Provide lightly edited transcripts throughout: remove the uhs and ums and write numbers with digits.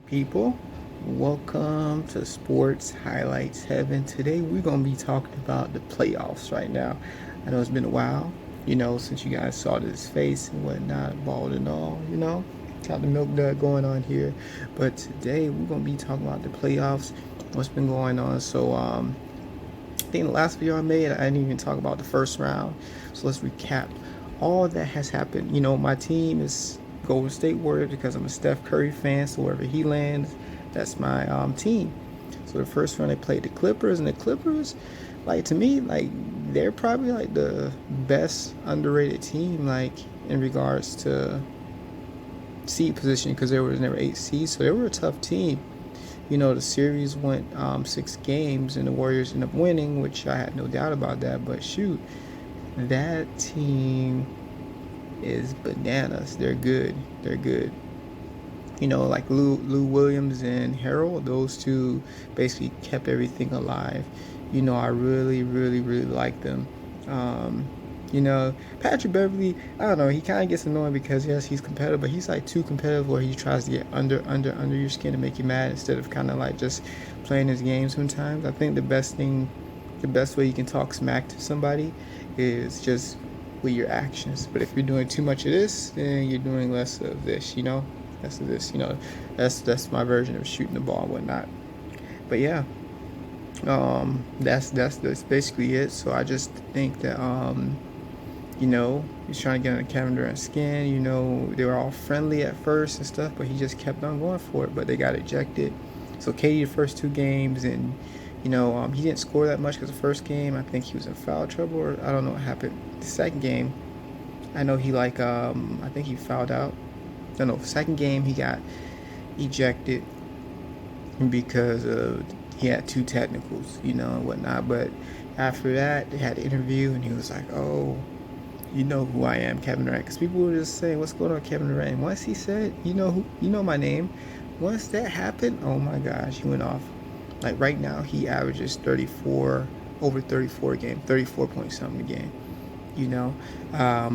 People, welcome to Sports Highlights Heaven. Today we're going to be talking about the playoffs right now. I know it's been a while, since you guys saw this face and whatnot, bald and all, got the milk dud going on here. But today we're going to be talking about the playoffs, what's been going on. I think the last video I made, I didn't even talk about the first round. So let's recap all that has happened. My team is Golden State Warriors because I'm a Steph Curry fan. So wherever he lands, that's my team. So the first round they played the Clippers, and the Clippers, like to me, like they're probably like the best underrated team, like in regards to seed position because they were never 8 seeds, so they were a tough team. The series went 6 games, and the Warriors ended up winning, which I had no doubt about that. But shoot, that team is bananas. They're good. They're good. Like Lou Williams and Harold, those two basically kept everything alive. I really, really, really like them. Um, Patrick Beverly, I don't know, he kind of gets annoying because yes, he's competitive, but he's like too competitive where he tries to get under your skin to make you mad instead of kind of like just playing his game sometimes. I think the best way you can talk smack to somebody is just with your actions. But if you're doing too much of this, then you're doing less of this, less of this, that's my version of shooting the ball and whatnot. But yeah, that's basically it. So I just think that he's trying to get under Kevin Durant's skin. They were all friendly at first and stuff, but he just kept on going for it. But they got ejected. So KD the first 2 games, and he didn't score that much because the first game I think he was in foul trouble, or I don't know what happened. The second game, I know he I think he fouled out. No, second game he got ejected because he had 2 technicals, and whatnot. But after that, they had an interview, and he was like, "Oh, you know who I am, Kevin Durant." Because people were just saying, "What's going on, Kevin Durant?" And once he said, you know my name." Once that happened, oh my gosh, he went off. Like right now, he averages 34 over 34 a game, 34 point something a game.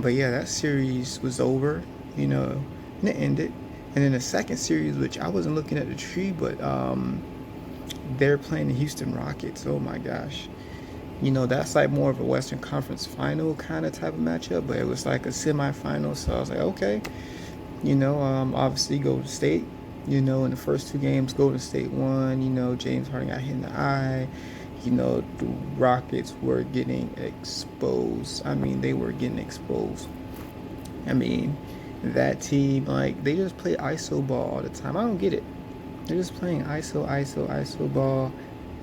But yeah, that series was over. And it ended. And then the second series, which I wasn't looking at the tree, but they're playing the Houston Rockets. Oh my gosh. That's like more of a Western Conference final kind of type of matchup, but it was like a semifinal. So I was like, okay. Obviously Golden State. In the first 2 games, Golden State won. James Harden got hit in the eye. The Rockets were getting exposed. I mean, they were getting exposed. I mean, that team, like, they just play ISO ball all the time. I don't get it. They're just playing ISO ball.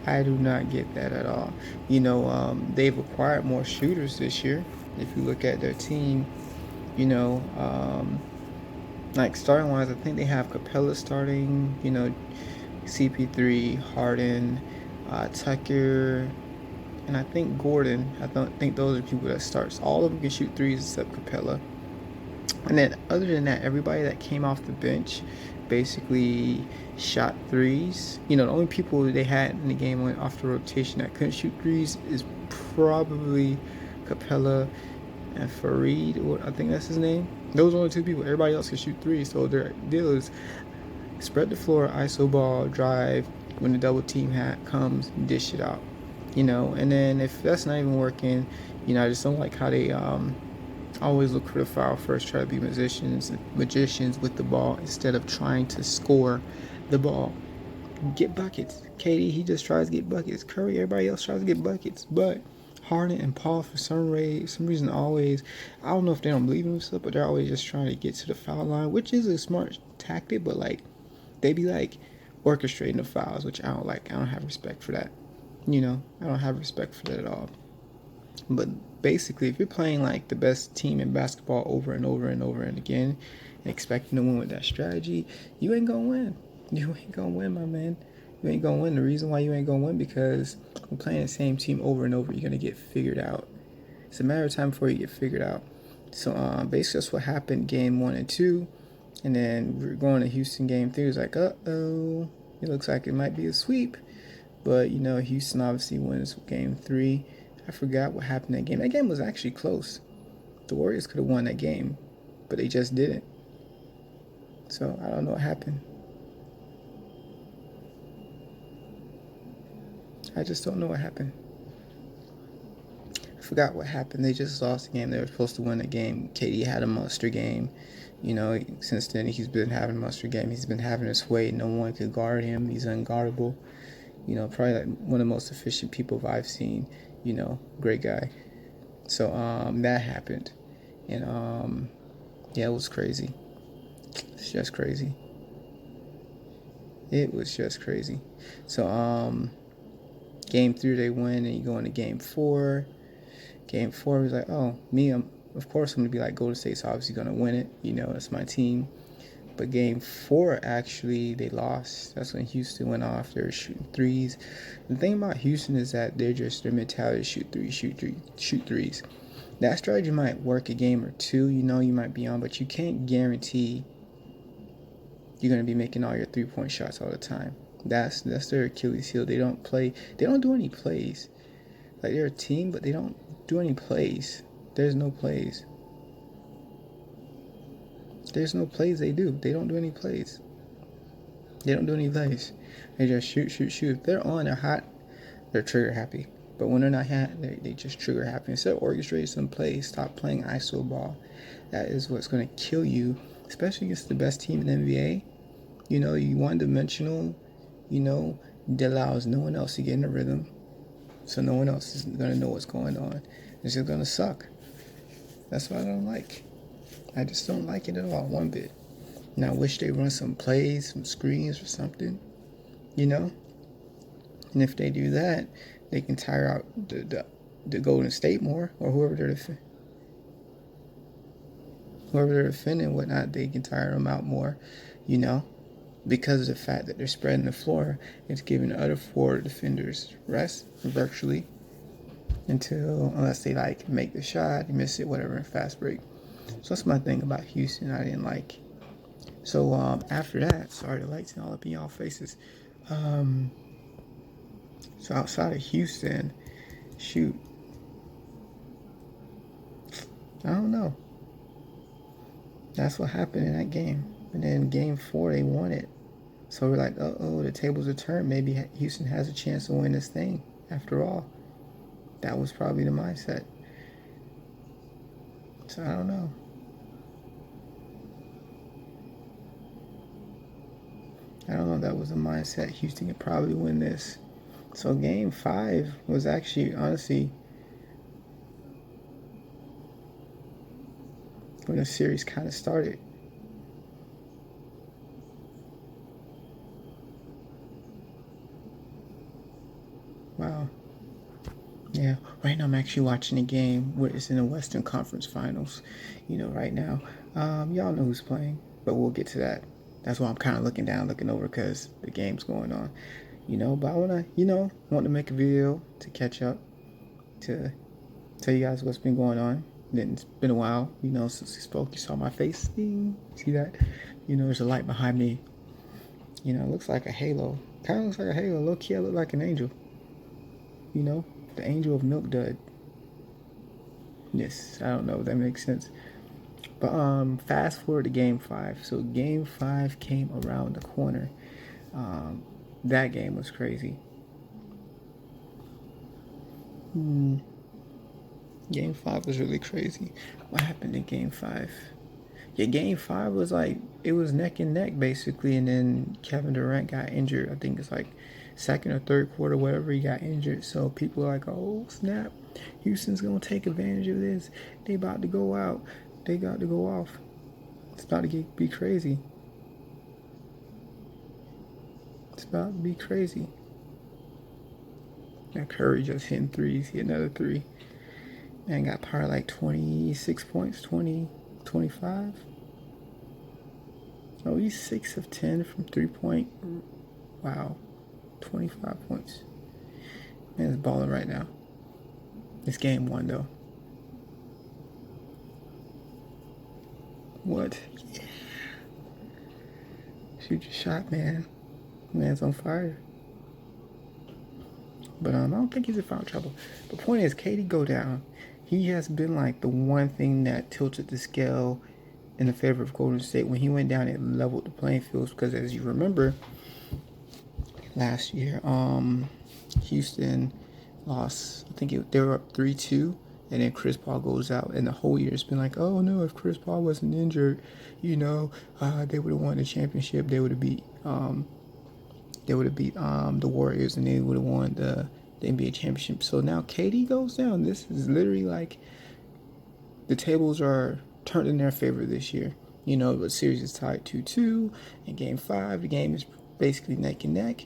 I do not get that at all. They've acquired more shooters this year. If you look at their team, you know, um, like starting wise, I think they have Capella starting. CP3, Harden, Tucker, and I think Gordon. I don't think those are people that starts. All of them can shoot threes except Capella. And then other than that, everybody that came off the bench basically shot threes. The only people they had in the game went off the rotation that couldn't shoot threes is probably Capella and Farid, or I think that's his name. Those are only 2 people. Everybody else can shoot threes. So their deal is spread the floor, ISO ball, drive. When the double team hat comes, dish it out. And then if that's not even working, I just don't like how they always look for the foul first, try to be magicians with the ball instead of trying to score the ball. Get buckets. KD, he just tries to get buckets. Curry, everybody else tries to get buckets. But Harden and Paul, for some reason, always, I don't know if they don't believe in themselves, but they're always just trying to get to the foul line, which is a smart tactic, but like, they be like orchestrating the fouls, which I don't like. I don't have respect for that. I don't have respect for that at all. But basically, if you're playing like the best team in basketball over and over and over and again, and expecting to win with that strategy, you ain't gonna win. You ain't gonna win, my man. You ain't gonna win. The reason why you ain't gonna win because we're playing the same team over and over. You're gonna get figured out. It's a matter of time before you get figured out. So basically, that's what happened game 1 and 2, and then we're going to Houston game 3. It was like, uh-oh, it looks like it might be a sweep. But Houston obviously wins game 3. I forgot what happened that game. That game was actually close. The Warriors could have won that game, but they just didn't. So I don't know what happened. I just don't know what happened. I forgot what happened. They just lost the game. They were supposed to win the game. KD had a monster game. You know, since then he's been having a monster game. He's been having his way. No one could guard him. He's unguardable. You know, probably like one of the most efficient people I've seen. You know, great guy. So that happened, and yeah, it was crazy. It's just crazy. It was just crazy. So game 3 they win, and you go into game 4. Game 4 was like, oh, of course I'm gonna be like Golden State's obviously gonna win it. You know, that's my team. But game 4 actually they lost. That's when Houston went off. They were shooting threes. The thing about Houston is that their mentality is shoot threes. That strategy might work a game or two. You know, you might be on, but you can't guarantee you're gonna be making all your 3-point shots all the time. That's their Achilles heel. They don't do any plays. Like, they're a team, but they don't do any plays. There's no plays. There's no plays they do. They don't do any plays. They don't do any plays. They just shoot. If they're on, they're hot, they're trigger happy. But when they're not hot, they just trigger happy. Instead of orchestrating some plays, stop playing ISO ball. That is what's going to kill you, especially against the best team in the NBA. You know, you one-dimensional, you know, that allows no one else to get in the rhythm. So no one else is going to know what's going on. It's just going to suck. That's what I don't like. I just don't like it at all, one bit. And I wish they run some plays, some screens or something, you know? And if they do that, they can tire out the Golden State more, or whoever they're defending and whatnot, they can tire them out more, you know? Because of the fact that they're spreading the floor, it's giving the other 4 defenders rest, virtually, unless they like make the shot, miss it, whatever, fast break. So that's my thing about Houston I didn't like. So after that, sorry, the lights and all up in y'all faces. So outside of Houston, shoot, I don't know. That's what happened in that game. And then game 4, they won it. So we're like, uh-oh, the tables are turned. Maybe Houston has a chance to win this thing after all. That was probably the mindset. So I don't know. That was the mindset. Houston could probably win this. So game 5 was actually, honestly, when the series kind of started. Wow. Yeah, right now I'm actually watching a game where it's in the Western Conference Finals. You know, right now. Y'all know who's playing, but we'll get to that. That's why I'm kind of looking over because the game's going on. You know, but I want to make a video to catch up, to tell you guys what's been going on. Then it's been a while, you know, since we spoke. You saw my face. See that? You know, there's a light behind me. You know, it looks like a halo. Kind of looks like a halo. Low key, I look like an angel. You know, the angel of Milk Dud. Yes, I don't know if that makes sense. But fast forward to game 5. So game 5 came around the corner. That game was crazy. Game 5 was really crazy. What happened in game 5? Yeah, game 5 was like, it was neck and neck basically, and then Kevin Durant got injured. I think it's like second or third quarter, whatever, he got injured. So people are like, oh snap, Houston's gonna take advantage of this. They about to go out. They got to go off. It's about to be crazy. It's about to be crazy. Now Curry just hitting threes. Hit another 3. Man got probably like 26 points, 20, 25. Oh, he's 6 of 10 from 3-point. Wow. 25 points. Man, it's balling right now. It's game 1 though. What? Yeah. Shoot your shot, man. Man's on fire. But I don't think he's in foul trouble. The point is, KD go down. He has been like the one thing that tilted the scale in the favor of Golden State. When he went down, it leveled the playing fields because, as you remember, last year, Houston lost. I think they were up 3-2, and then Chris Paul goes out, and the whole year it's been like, oh no, if Chris Paul wasn't injured, they would have won the championship. They would have beat the Warriors, and they would have won the NBA championship. So now KD goes down. This is literally like the tables are turned in their favor this year. The series is tied 2-2. In Game 5, the game is basically neck and neck.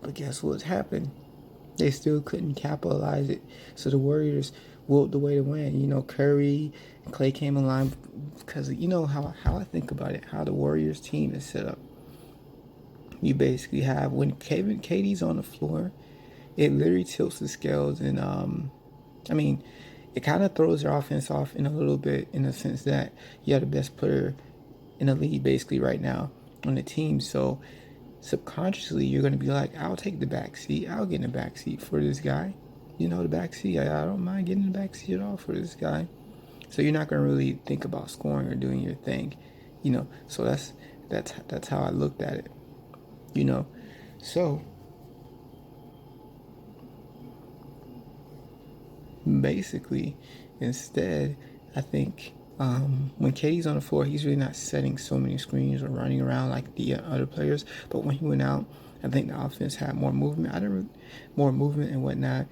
But guess what's happened? They still couldn't capitalize it. So the Warriors willed the way to win. Curry and Clay came in line because how I think about it, how the Warriors team is set up. You basically have, when KD's on the floor, it literally tilts the scales, and it kind of throws their offense off in a little bit, in the sense that you have the best player in the league basically right now on the team. So subconsciously, you're going to be like, I'll take the back seat. I'll get in the back seat for this guy. The back seat. I don't mind getting in the back seat at all for this guy. So you're not going to really think about scoring or doing your thing. So that's how I looked at it. So basically, instead, I think when KD's on the floor, he's really not setting so many screens or running around like the other players. But when he went out, I think the offense had more movement. More movement and whatnot.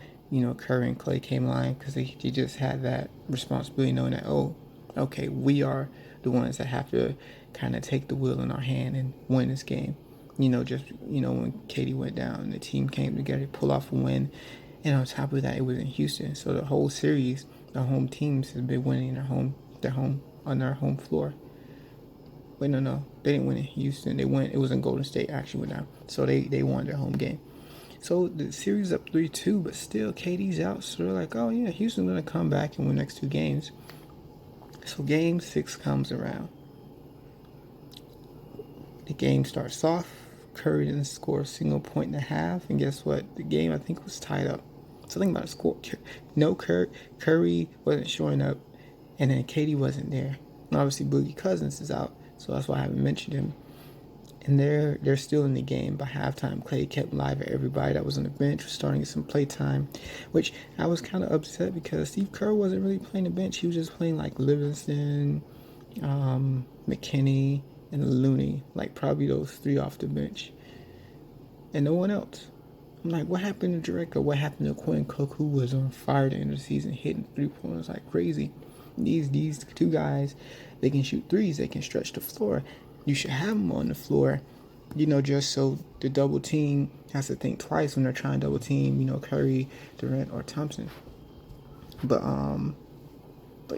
Curry and Clay came line because they just had that responsibility, knowing that, oh, okay, we are the ones that have to kind of take the wheel in our hand and win this game. When KD went down, the team came together to pull off a win. And on top of that, it was in Houston. So the whole series, the home teams have been winning on their home floor. Wait, no, they didn't win in Houston. It was in Golden State actually went down. So they won their home game. So the series up 3-2, but still KD's out. So they're like, oh yeah, Houston's gonna come back and win the next 2 games. So Game 6 comes around. The game starts off. Curry didn't score a single point in the half, and guess what? The game, I think, was tied up. So think about it. Score. No Curry wasn't showing up, and then KD wasn't there. And obviously, Boogie Cousins is out, so that's why I haven't mentioned him. And they're still in the game. By halftime, Clay kept live at everybody that was on the bench, was starting to get some play time, which I was kind of upset because Steve Kerr wasn't really playing the bench. He was just playing like Livingston, McKinney, and Looney, like probably those 3 off the bench, and no one else. I'm like, what happened to Jericho? What happened to Quinn Cook, who was on fire at the end of the season, hitting 3-pointers like crazy? These 2 guys, they can shoot threes, they can stretch the floor. You should have them on the floor, just so the double team has to think twice when they're trying to double team, Curry, Durant, or Thompson. But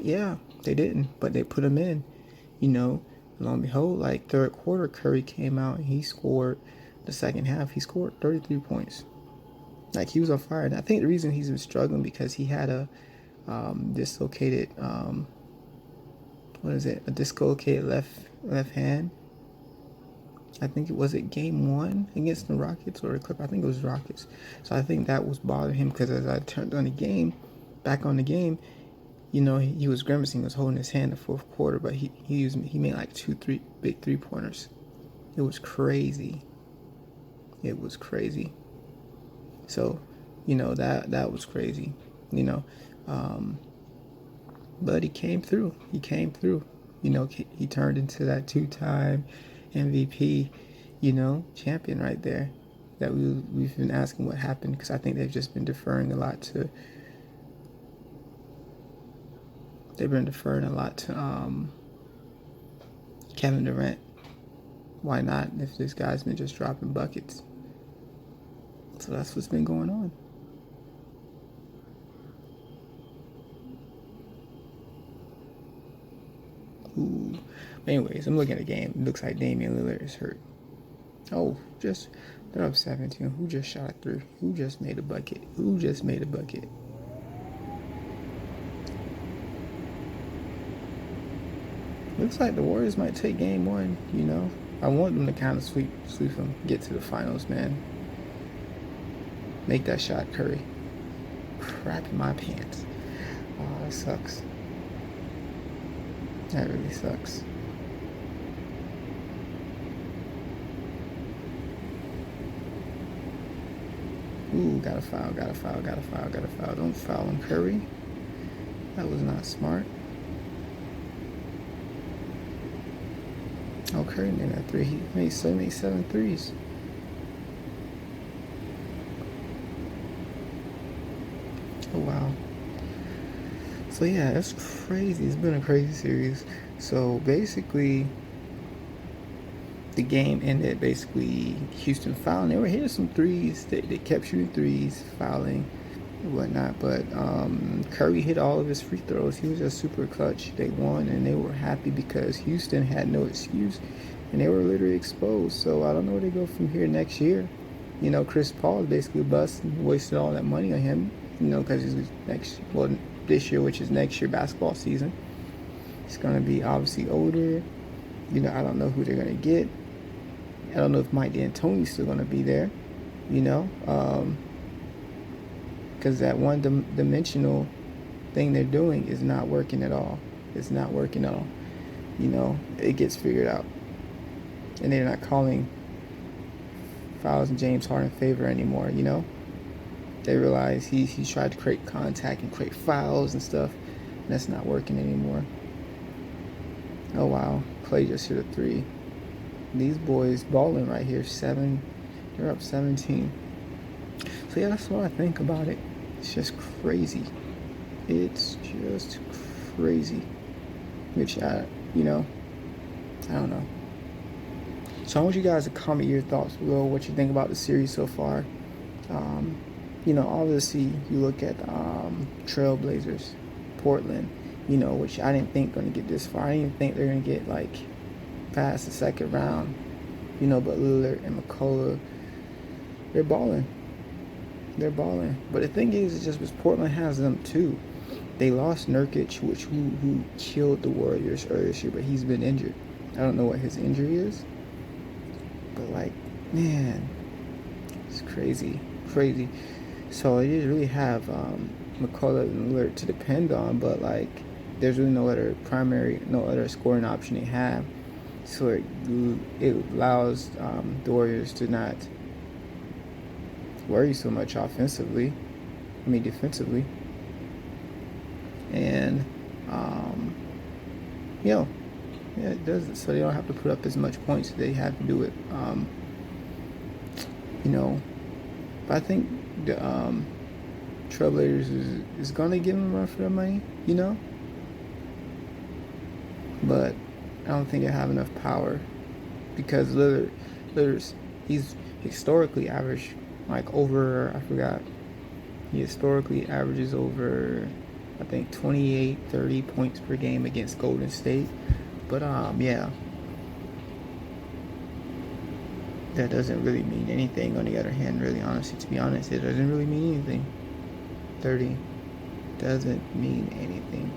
yeah, they didn't. But they put them in, Lo and behold, like third quarter, Curry came out and he scored. The second half, he scored 33 points. Like, he was on fire. And I think the reason he's been struggling because he had a dislocated, a dislocated left hand. I think it was Game 1 against the Rockets or the Clippers. I think it was Rockets. So I think that was bothering him because as I turned on the game, he was grimacing, was holding his hand in the fourth quarter, but he made like 2 big 3-pointers. It was crazy. So, that was crazy, but he came through. He turned into that 2-time MVP, champion right there. That we've been asking what happened, because I think they've just been deferring a lot to. Kevin Durant. Why not, if this guy's been just dropping buckets? So that's what's been going on. Ooh. Anyways, I'm looking at the game. It looks like Damian Lillard is hurt. Oh, they're up 17. Who just shot a 3? Who just made a bucket? Looks like the Warriors might take Game 1, I want them to kind of sweep them, get to the finals, man. Make that shot, Curry. Crap in my pants. Oh, that sucks. That really sucks. Ooh, got a foul, got a foul, got a foul, got a foul. Don't foul on Curry. That was not smart. Oh, Curry made that three. He made 7 threes. Oh, wow. So, yeah, that's crazy. It's been a crazy series. So, basically, the game ended basically Houston fouling. They were hitting some threes. They kept shooting threes, fouling, and whatnot. But Curry hit all of his free throws. He was just super clutch. They won, and they were happy because Houston had no excuse, and they were literally exposed. So I don't know where they go from here next year. You know, Chris Paul is basically a bust and wasted all that money on him. You know, because he's this year, which is next year basketball season. He's gonna be obviously older. You know, I don't know who they're gonna get. I don't know if Mike D'Antoni's still gonna be there. You know, because that one-dimensional thing they're doing is not working at all. It's not working at all. You know, it gets figured out, and they're not calling fouls in James Harden's favor anymore. You know, they realize he's tried to create contact and create fouls and stuff, and that's not working anymore. Oh wow, Clay just hit a three. These boys balling right here. They're up 17. So yeah, that's what I think about it. It's just crazy. It's just crazy. Which you know, I don't know. So I want you guys to comment your thoughts below, what you think about the series so far. You know, obviously you look at Trailblazers, Portland, you know, which I didn't think going to get this far. I didn't even think they're going to get like past the second round, you know, but Lillard and McCullough, they're balling. They're balling. But the thing is, it's just because Portland has them too. They lost Nurkic, who killed the Warriors earlier this year, but he's been injured. I don't know what his injury is, but like, man, it's crazy. So they just really have McCullough and Lillard to depend on, but like, there's really no other scoring option they have. So it allows the Warriors to not worry so much offensively. Defensively. And, you know, yeah, it does it. So they don't have to put up as much points as they have to do it. You know, but I think the Trailblazers is going to give them a run for their money, you know. But I don't think they have enough power because Lillard's he's historically averaged like over, I forgot, he historically averages over, I think 28, 30 points per game against Golden State. But yeah, that doesn't really mean anything. On the other hand, really honestly, to be honest, it doesn't really mean anything. 30 doesn't mean anything.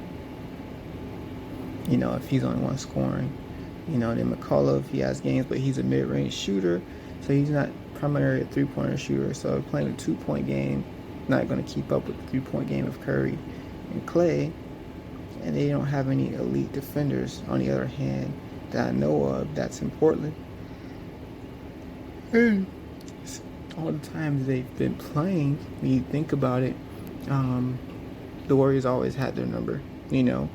You know, if he's only one scoring. You know, then McCullough, if he has games, but he's a mid-range shooter, so he's not primarily a three-pointer shooter. So playing a 2-point game, not going to keep up with the 3-point game of Curry and Clay. And they don't have any elite defenders, on the other hand, that I know of that's in Portland. And all the times they've been playing, when you think about it, the Warriors always had their number. You know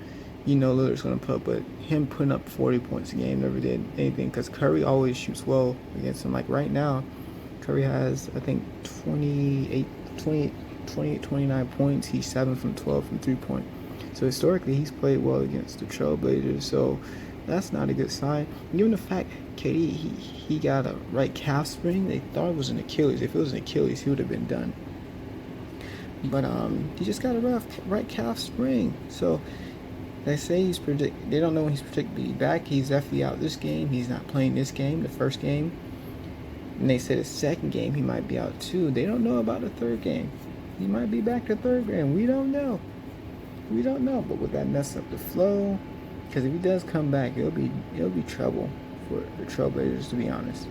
Lillard's going to put up, but him putting up 40 points a game never did anything because Curry always shoots well against him. Like right now, Curry has, I think, 28, 29 points. He's 7 from 12 from 3-point. So historically, he's played well against the Trailblazers. So that's not a good sign. Given the fact KD, he got a right calf sprain. They thought it was an Achilles. If it was an Achilles, he would have been done. But he just got a right calf sprain. So they say they don't know when he's predicted to be back. He's definitely out this game. He's not playing this game, the first game. And they said the second game he might be out too. They don't know about the third game. He might be back the third game. We don't know. But would that mess up the flow? Because if he does come back, it'll be trouble for the Trailblazers, to be honest.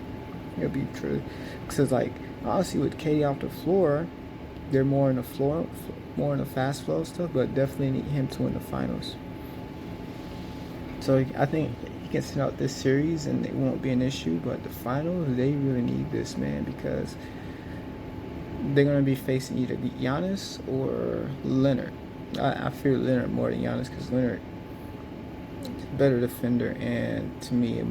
It'll be true. Because like honestly, with KD off the floor, they're more in the fast flow stuff, but definitely need him to win the finals. So I think he can sit out this series and it won't be an issue. But the finals, they really need this man because they're gonna be facing either Giannis or Leonard. I fear Leonard more than Giannis because Leonard is a better defender and to me a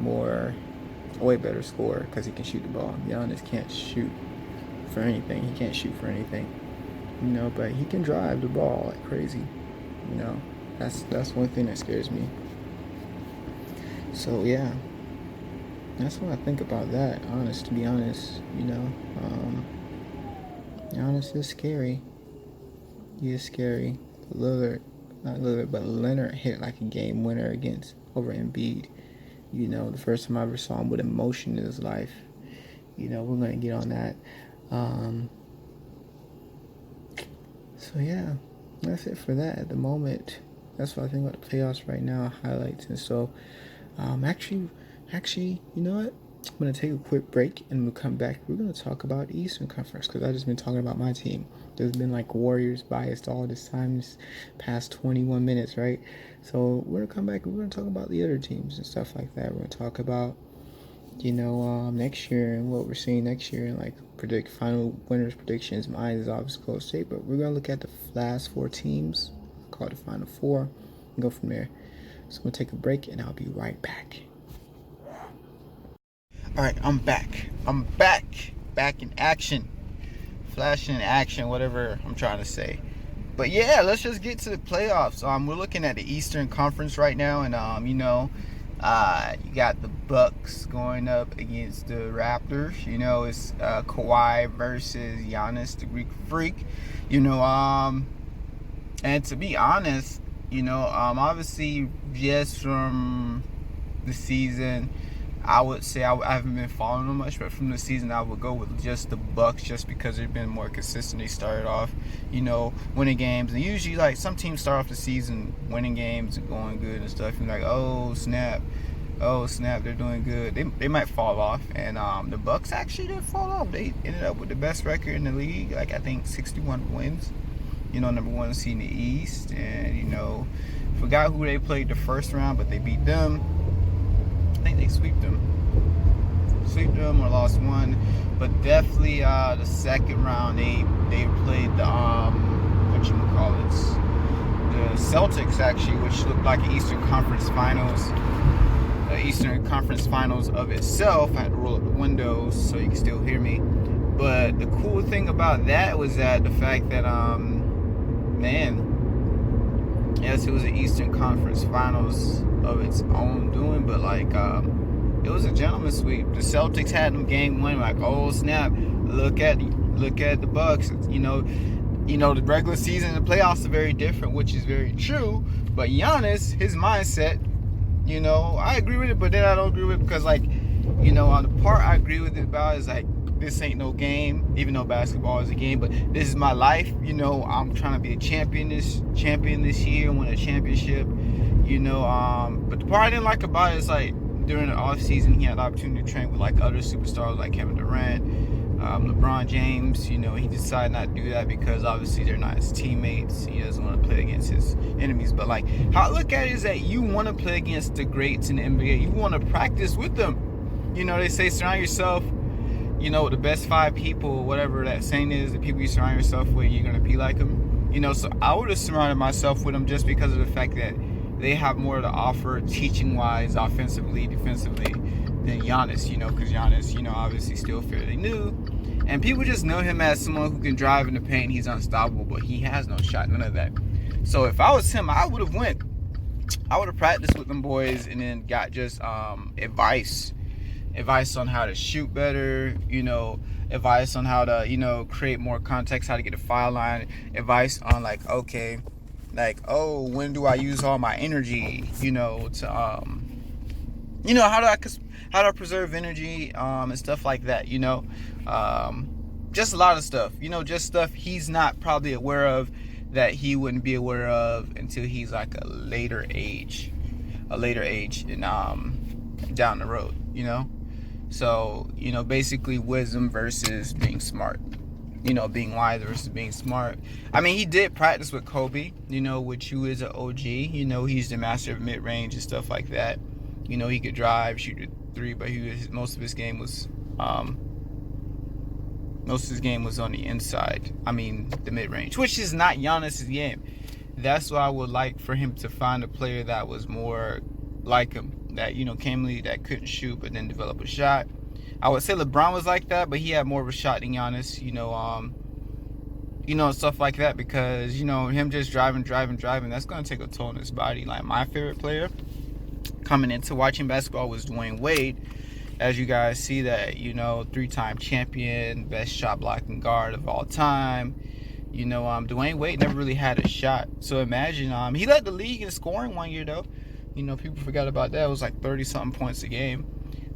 way better scorer because he can shoot the ball. Giannis can't shoot for anything. He can't shoot for anything, but he can drive the ball like crazy. That's one thing that scares me. So yeah, that's what I think about that. To be honest, Giannis is scary. He is scary. Lillard, not Lillard, but Leonard hit like a game winner over Embiid. The first time I ever saw him with emotion in his life. We're gonna get on that. So yeah, that's it for that at the moment. That's what I think about the playoffs right now, highlights. And so, actually, you know what? I'm going to take a quick break and we'll come back. We're going to talk about Eastern Conference because I've just been talking about my team. There's been like Warriors biased all this time, this past 21 minutes, right? So we're going to come back and we're going to talk about the other teams and stuff like that. We're going to talk about, next year and what we're seeing next year and like predict final winners predictions. Mine is obviously Golden State, but we're going to look at the last 4 teams, call it the final 4, and go from there. So I'm going to take a break and I'll be right back. Alright, I'm back. Back in action. Flash in action, whatever I'm trying to say. But yeah, let's just get to the playoffs. We're looking at the Eastern Conference right now, and you got the Bucks going up against the Raptors. It's Kawhi versus Giannis, the Greek Freak. And to be honest, obviously just from the season, I would say I haven't been following them much, but from the season I would go with just the Bucks just because they've been more consistent. They started off, winning games. And usually, like, some teams start off the season winning games and going good and stuff. And like, oh snap, they're doing good. They might fall off. And the Bucks actually didn't fall off. They ended up with the best record in the league. Like, I think 61 wins. Number 1 seed in the East. And, forgot who they played the first round, but they beat them. I think they swept them or lost one, but definitely the second round they played the the Celtics actually, which looked like an Eastern Conference Finals of itself. I had to roll up the windows so you can still hear me. But the cool thing about that was that the fact that yes, it was an Eastern Conference Finals of its own doing, but like it was a gentleman's sweep. The Celtics had them game 1, like, oh snap, look at the Bucks. The regular season and the playoffs are very different, which is very true. But Giannis, his mindset, I agree with it, but then I don't agree with it because, like, on the part I agree with it about is like, this ain't no game, even though basketball is a game, but this is my life. I'm trying to be a champion this year, win a championship. But the part I didn't like about it is like during the off season he had the opportunity to train with like other superstars like Kevin Durant, LeBron James. He decided not to do that because obviously they're not his teammates. He doesn't want to play against his enemies. But like, how I look at it is that you want to play against the greats in the NBA. You want to practice with them. They say surround yourself, with the best 5 people, whatever that saying is, the people you surround yourself with, you're going to be like them. So I would have surrounded myself with them just because of the fact that they have more to offer teaching-wise, offensively, defensively, than Giannis, because Giannis, obviously still fairly new. And people just know him as someone who can drive in the paint. He's unstoppable, but he has no shot, none of that. So if I was him, I would have practiced with them boys and then got just advice on how to shoot better, advice on how to, create more context, how to get a foul line, advice on like, okay, like, oh, when do I use all my energy, to, how do I preserve energy, and stuff like that, just a lot of stuff, just stuff he's not probably aware of that he wouldn't be aware of until he's like a later age and down the road, So, basically wisdom versus being smart. Being wise versus being smart. I mean, he did practice with Kobe, which who is an OG. He's the master of mid-range and stuff like that. He could drive, shoot a 3, but most of his game was Most of his game was on the inside. I mean, the mid-range, which is not Giannis's game. That's why I would like for him to find a player that was more like him, that, you know, came lead, that couldn't shoot but then develop a shot. I would say LeBron was like that, but he had more of a shot than Giannis, stuff like that, because, him just driving, that's going to take a toll on his body. Like, my favorite player coming into watching basketball was Dwayne Wade. As you guys see that, 3-time champion, best shot blocking guard of all time. Dwayne Wade never really had a shot. So imagine, he led the league in scoring one year, though. People forgot about that. It was like 30-something points a game.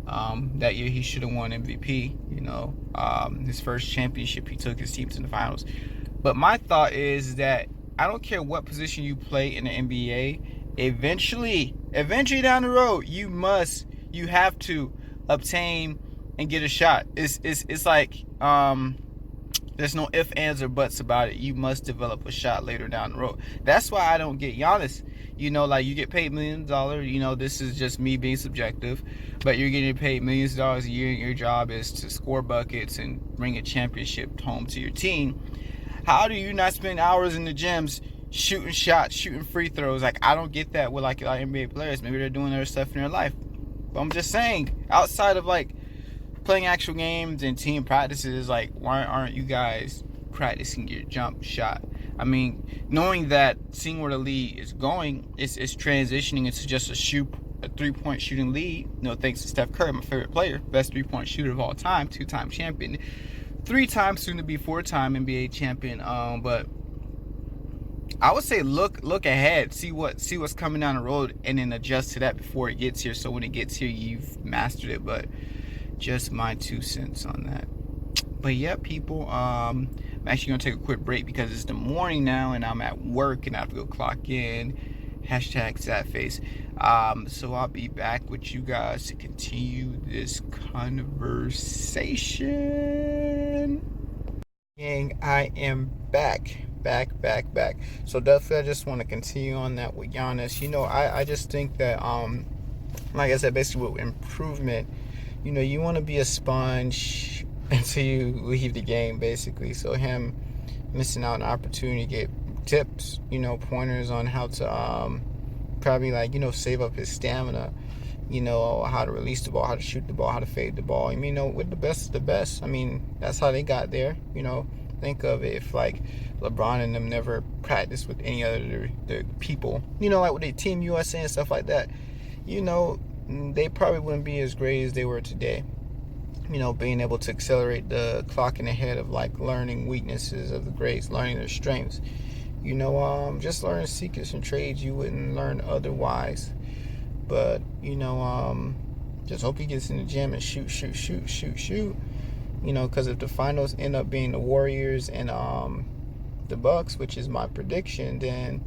That year he should have won MVP. His first championship, he took his team to the finals. But my thought is that I don't care what position you play in the NBA, eventually down the road, you have to obtain and get a shot. It's like, there's no ifs, ands, or buts about it. You must develop a shot later down the road. That's why I don't get Giannis. Like, you get paid millions of dollars. This is just me being subjective, but you're getting paid millions of dollars a year, and your job is to score buckets and bring a championship home to your team. How do you not spend hours in the gyms shooting shots, shooting free throws? Like, I don't get that with like NBA players. Maybe they're doing other stuff in their life. But I'm just saying, outside of like playing actual games and team practices, like, why aren't you guys practicing your jump shot? I mean, knowing that, seeing where the league is going, it's transitioning into just a 3-point shooting league. Thanks to Steph Curry, my favorite player, best 3-point shooter of all time, 2-time champion, 3-time, soon to be 4-time NBA champion. But I would say look ahead, see what's coming down the road, and then adjust to that before it gets here. So when it gets here, you've mastered it. But just my 2 cents on that. But yeah, people, I'm actually gonna take a quick break because it's the morning now and I'm at work and I have to go clock in. #SadFace. So I'll be back with you guys to continue this conversation. Gang, I am back. So definitely I just want to continue on that with Giannis. I just think that, like I said, basically with improvement, you want to be a sponge until you leave the game, basically. So him missing out on an opportunity to get tips, pointers on how to probably, like, save up his stamina, how to release the ball, how to shoot the ball, how to fade the ball. With the best of the best, I mean, that's how they got there. Think of it, if like LeBron and them never practiced with any other the people, like with the Team USA and stuff like that, they probably wouldn't be as great as they were today. Being able to accelerate the clock in the head of like learning weaknesses of the greats, learning their strengths. Just learning secrets and trades you wouldn't learn otherwise. But just hope he gets in the gym and shoot. Because if the finals end up being the Warriors and the Bucks, which is my prediction, then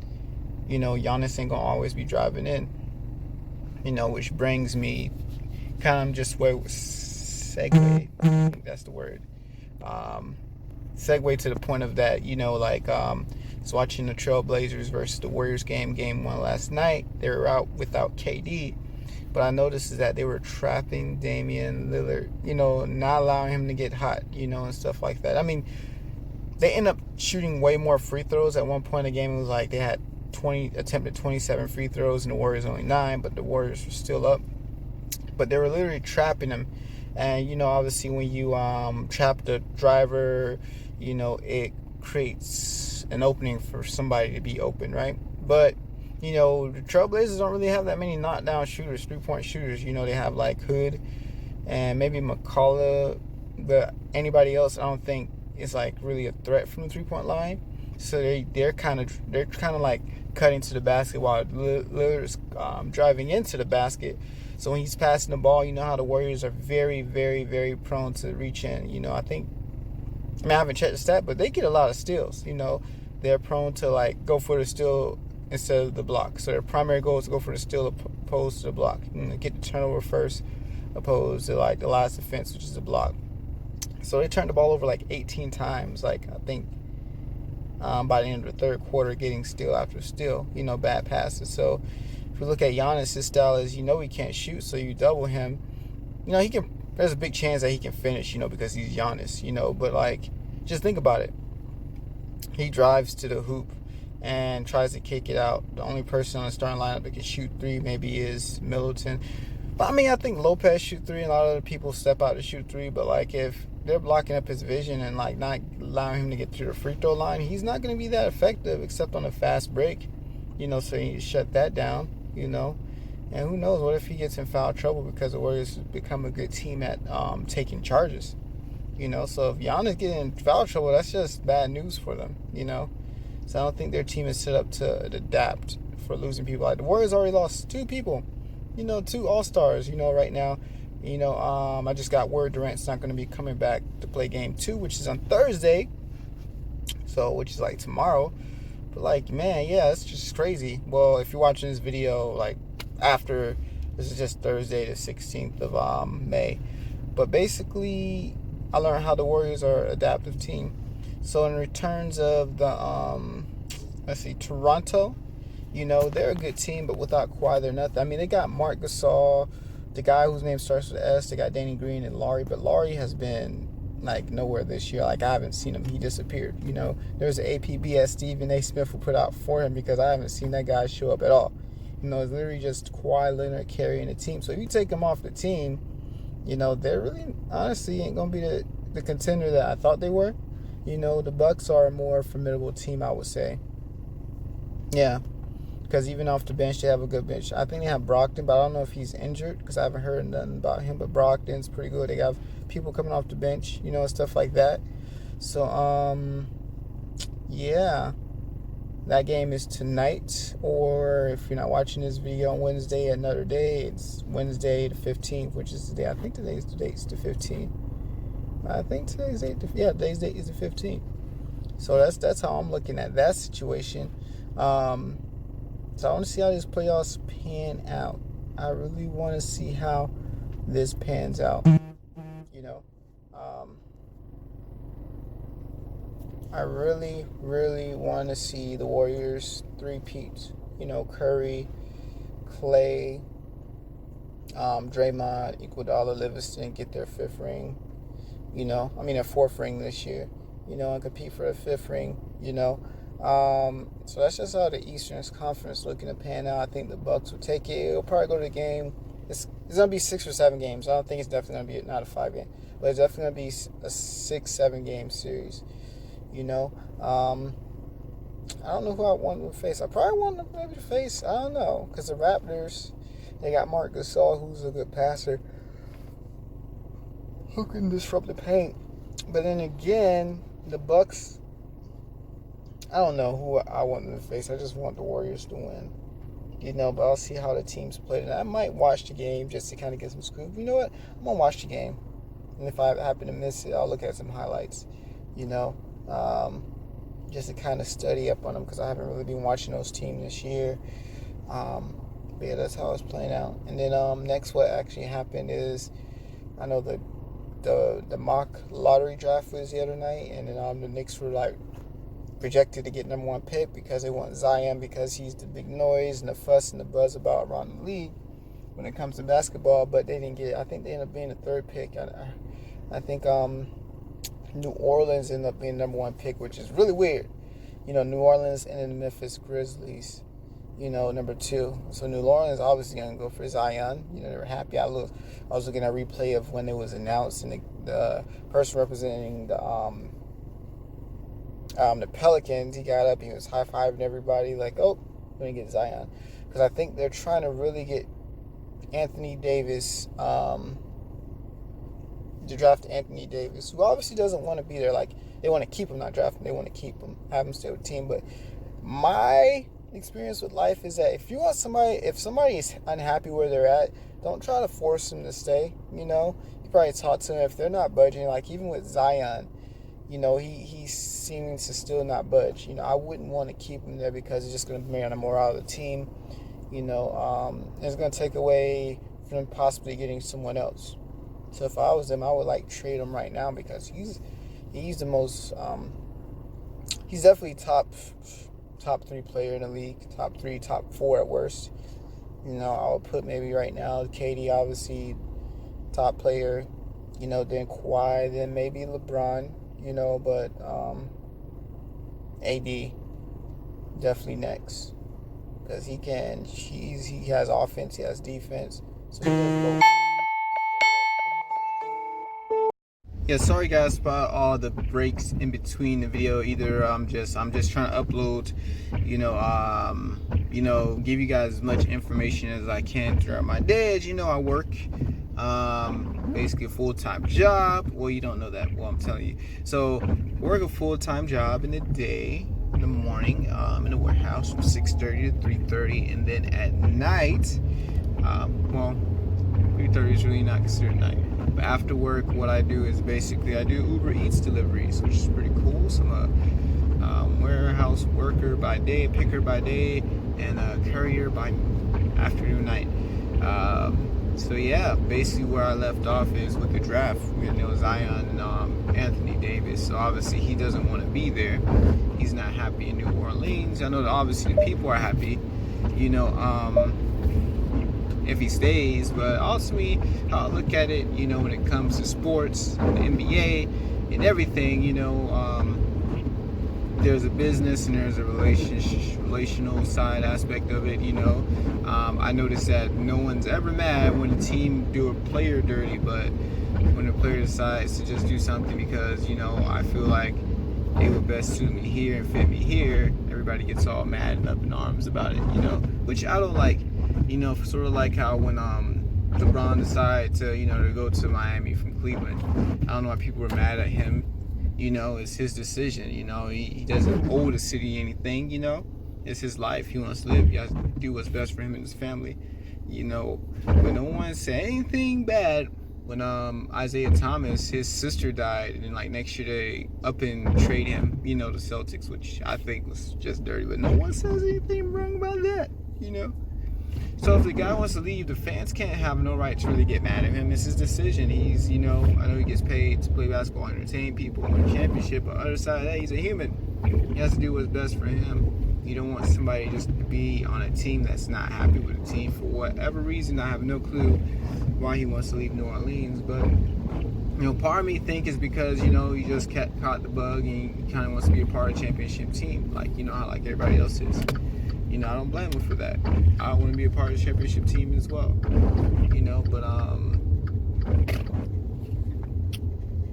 Giannis ain't gonna always be driving in. Which brings me kind of just where segue. I think that's the word. Segue to the point of that. I was watching the Trailblazers versus the Warriors game 1 last night. They were out without KD. But I noticed is that they were trapping Damian Lillard, not allowing him to get hot, and stuff like that. I mean, they end up shooting way more free throws. At one point in the game, it was like they had attempted 27 free throws, and the Warriors only 9, but the Warriors were still up. But they were literally trapping them. And, obviously when you trap the driver, it creates an opening for somebody to be open, right? But the Trailblazers don't really have that many knockdown shooters, 3-point shooters. They have like Hood and maybe McCullough, but anybody else I don't think is like really a threat from the 3-point line. So they're kind of like cutting to the basket while Lillard's driving into the basket. So when he's passing the ball, how the Warriors are very, very, very prone to reach in. I haven't checked the stat, but they get a lot of steals. They're prone to like go for the steal instead of the block. So their primary goal is to go for the steal opposed to the block. Get the turnover first opposed to like the last defense, which is the block. So they turned the ball over like 18 times, like I think by the end of the third quarter, getting steal after steal, bad passes. So if we look at Giannis, his style is, he can't shoot, so you double him. He can there's a big chance that he can finish, because he's Giannis, But like, just think about it. He drives to the hoop and tries to kick it out. The only person on the starting lineup that can shoot three maybe is Middleton. But I mean, I think Lopez shoot three, and a lot of other people step out to shoot three. But like, if they're blocking up his vision and like not allowing him to get to the free throw line, he's not going to be that effective except on a fast break. So you need to shut that down. And who knows? What if he gets in foul trouble because the Warriors become a good team at taking charges? So if Giannis getting in foul trouble, that's just bad news for them. So I don't think their team is set up to adapt for losing people. Like the Warriors already lost two people. Two All-Stars, right now. I just got word Durant's not going to be coming back to play game 2, which is on Thursday. So, which is like tomorrow. But like, man, yeah, it's just crazy. Well, if you're watching this video, like, after, this is just Thursday, the 16th of May. But basically, I learned how the Warriors are an adaptive team. So in returns of the, Toronto, they're a good team, but without Kawhi, they're nothing. I mean, they got Marc Gasol, the guy whose name starts with S. They got Danny Green and Laurie, but Laurie has been like nowhere this year. Like I haven't seen him. He disappeared. There's an APB as Stephen A. Smith will put out for him because I haven't seen that guy show up at all. It's literally just Kawhi Leonard carrying the team. So if you take him off the team, they're really honestly ain't gonna be the contender that I thought they were. The Bucks are a more formidable team, I would say. Yeah. Because even off the bench, they have a good bench. I think they have Brogdon, but I don't know if he's injured because I haven't heard nothing about him. But Brogdon's pretty good. They have people coming off the bench, stuff like that. So, yeah. That game is tonight. Or if you're not watching this video on Wednesday, another day. It's Wednesday the 15th, which is the day. I think today's the date is the 15th. I think today's date. Today's date is the 15th. So that's how I'm looking at that situation. So I want to see how this playoffs pan out. I really want to see how this pans out. I really, really want to see the Warriors three-peat. Curry, Clay, Draymond, Iguodala, Livingston get their fifth ring. Their fourth ring this year. And compete for the fifth ring. So that's just how the Eastern Conference looking to pan out. I think the Bucks will take it. It'll probably go to the game. It's going to be 6 or 7 games. I don't think it's definitely going to be not a 5 game. But it's definitely going to be a 6-7 game series. I don't know who I want to face. I probably want them maybe to face. I don't know. Because the Raptors, they got Marc Gasol, who's a good passer, who can disrupt the paint. But then again, the Bucks, I don't know who I want them to face. I just want the Warriors to win. But I'll see how the teams play. And I might watch the game just to kind of get some scoop. You know what? I'm going to watch the game. And if I happen to miss it, I'll look at some highlights. Just to kind of study up on them because I haven't really been watching those teams this year. But yeah, that's how it's playing out. And then next what actually happened is, I know the mock lottery draft was the other night, and then the Knicks were like projected to get number 1 pick because they want Zion because he's the big noise and the fuss and the buzz about around the league when it comes to basketball, but they didn't get it. I think they ended up being the 3rd pick. I think New Orleans ended up being number 1 pick, which is really weird. New Orleans and then the Memphis Grizzlies, number 2. So New Orleans obviously going to go for Zion. They were happy. I was looking at a replay of when it was announced, and the person representing the Pelicans, he got up, he was high-fiving everybody like, oh, we're going to get Zion. Because I think they're trying to really get Anthony Davis, to draft Anthony Davis, who obviously doesn't want to be there. Like, they want to keep him, not draft him. They want to keep him, have him stay with the team. But my experience with life is that if somebody is unhappy where they're at, don't try to force them to stay. You probably talk to them if they're not budging. Like, even with Zion, he's seeming to still not budge. I wouldn't want to keep him there because it's just going to bring on the morale of the team. It's going to take away from possibly getting someone else. So if I was them, I would trade him right now because he's the most he's definitely top 3 player in the league, top 3, top 4 at worst. I would put maybe right now KD obviously top player, Then Kawhi, then maybe LeBron, but AD definitely next because he has offense, he has defense, so he does both. Yeah, sorry guys about all the breaks in between the video. Either I'm just trying to upload, give you guys as much information as I can throughout my day. As I work basically a full-time job. Well, you don't know that. Well, I'm telling you. So work a full-time job in the day, in the morning, in the warehouse from 6:30 to 3:30, and then at night, 3:30 is really not considered night. But after work, what I do is basically I do Uber Eats deliveries, which is pretty cool. So I'm a warehouse worker by day, picker by day, and a courier by afternoon, night. So yeah, basically where I left off is with the draft. We had Zion and Anthony Davis. So obviously he doesn't want to be there. He's not happy in New Orleans. I know that obviously the people are happy, if he stays, but ultimately how I look at it, when it comes to sports, the NBA, and everything, there's a business and there's a relational side aspect of it. I noticed that no one's ever mad when a team do a player dirty, but when a player decides to just do something because I feel like it would best suit me here and fit me here, everybody gets all mad and up in arms about it, which I don't like. Sort of like how when LeBron decided to go to Miami from Cleveland. I don't know why people were mad at him. It's his decision. He doesn't owe the city anything. It's his life. He wants to live. He has to do what's best for him and his family. But no one said anything bad when Isaiah Thomas, his sister died, and then like next year they up and trade him. The Celtics, which I think was just dirty. But no one says anything wrong about that. So if the guy wants to leave, the fans can't have no right to really get mad at him. It's his decision. He's, I know he gets paid to play basketball, entertain people, win a championship, but on the other side of that, he's a human. He has to do what's best for him. You don't want somebody just to be on a team that's not happy with the team for whatever reason. I have no clue why he wants to leave New Orleans, but part of me think is because, he just caught the bug and he kind of wants to be a part of a championship team, like, how like everybody else is. I don't blame him for that. I want to be a part of the championship team as well.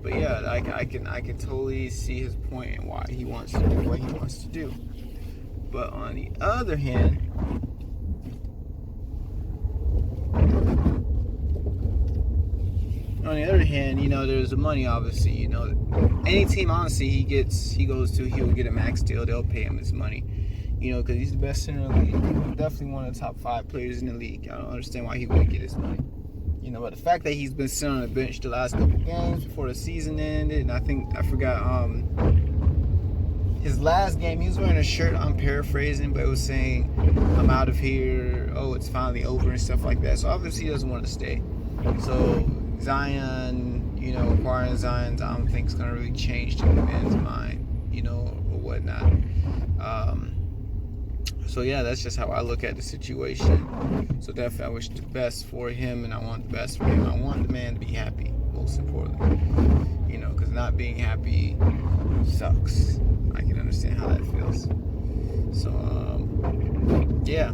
But yeah, I can totally see his point and why he wants to do what he wants to do. But on the other hand, there's the money, obviously. Any team, honestly, he goes to, he'll get a max deal. They'll pay him his money. Because he's the best center in the league. Definitely one of the top 5 players in the league. I don't understand why he wouldn't get his money. But the fact that he's been sitting on the bench the last couple games before the season ended, and I forgot his last game, he was wearing a shirt, I'm paraphrasing, but it was saying, I'm out of here, oh, it's finally over, and stuff like that. So obviously he doesn't want to stay. So Zion, acquiring Zion, I don't think it's going to really change the man's mind, or whatnot. So yeah, that's just how I look at the situation. So definitely I wish the best for him, and I want the best for him. I want the man to be happy, most importantly. Because not being happy sucks. I can understand how that feels. So yeah.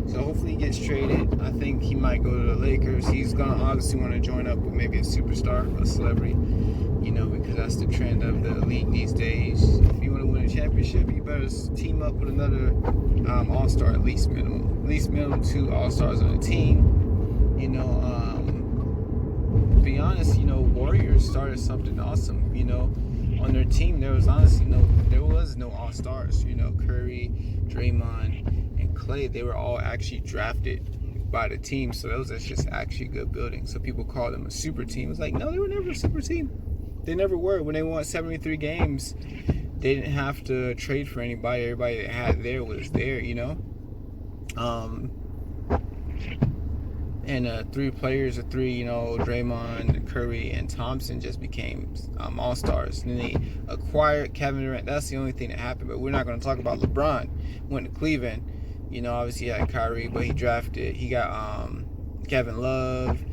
So hopefully he gets traded. I think he might go to the Lakers. He's gonna obviously want to join up with maybe a superstar, a celebrity, because that's the trend of the league these days. If you want to win a championship, you better team up with another all-star, at least minimum 2 all-stars on a team. To be honest, Warriors started something awesome. On their team there was honestly no all-stars. Curry, Draymond, and Clay, they were all actually drafted by the team, so those are just actually good building. So people call them a super team. It's like, no, they were never a super team. They never were. When they won 73 games, they didn't have to trade for anybody. Everybody that had there was there, And 3 players, Draymond, Curry, and Thompson just became all-stars. And then they acquired Kevin Durant. That's the only thing that happened. But we're not going to talk about LeBron. Went to Cleveland. Obviously he had Kyrie, but he got Kevin Love,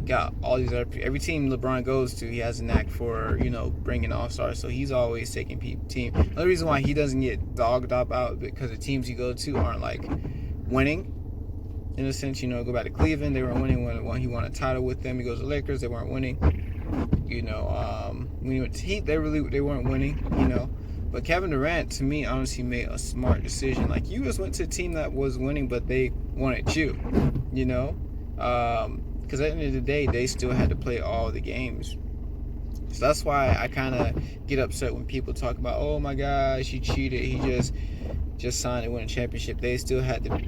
got all these other, every team LeBron goes to, he has a knack for, bringing all-stars. So he's always taking team. Another reason why he doesn't get dogged up out because the teams he go to aren't like winning. In a sense, go back to Cleveland, they weren't winning when he won a title with them. He goes to Lakers, they weren't winning. When he went to Heat, they weren't winning. But Kevin Durant, to me, honestly made a smart decision. Like, you just went to a team that was winning, but they wanted you. Because at the end of the day, they still had to play all the games. So that's why I kind of get upset when people talk about, oh my gosh, he cheated. He just signed and won a championship. They still had to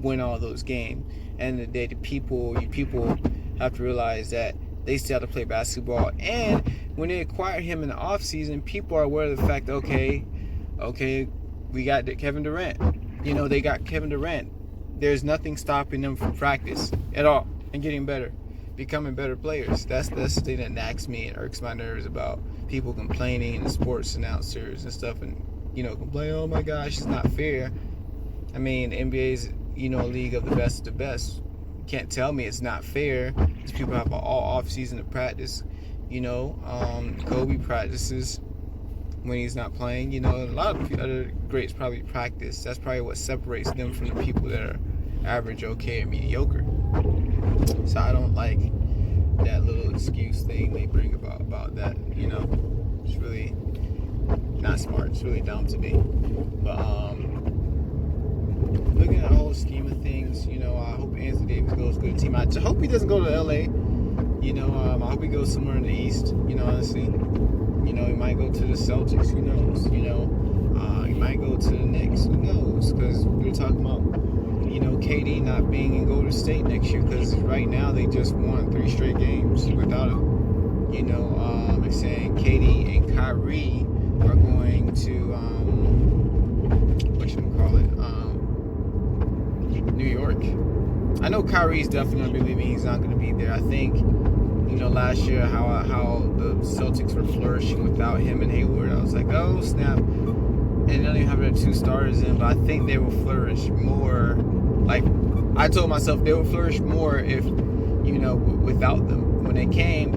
win all those games. And at the end of the day, people have to realize that they still have to play basketball. And when they acquired him in the offseason, people are aware of the fact that, okay, we got Kevin Durant. They got Kevin Durant. There's nothing stopping them from practice at all and getting better, becoming better players. That's the thing that nags me and irks my nerves about people complaining, and the sports announcers and stuff, and complain, oh my gosh, it's not fair. I mean, the NBA's a league of the best of the best. You can't tell me it's not fair. These people have all off season to practice. Kobe practices when he's not playing. A lot of other greats probably practice. That's probably what separates them from the people that are average, okay, or mediocre. So I don't like that little excuse thing they bring about that. It's really not smart. It's really dumb to me. But looking at the whole scheme of things, I hope Anthony Davis goes to a team. I hope he doesn't go to LA. I hope he goes somewhere in the East. Honestly, he might go to the Celtics. Who knows? He might go to the Knicks. Who knows? Because we're talking about KD not being in Golden State next year, because right now they just won 3 straight games without him. They're saying KD and Kyrie are going to New York. I know Kyrie's definitely going to be leaving. He's not going to be there. I think last year how the Celtics were flourishing without him and Hayward, I was like, oh snap. And they don't even have their 2 starters in, but I think they will flourish more. Like, I told myself they would flourish more if, without them. When they came,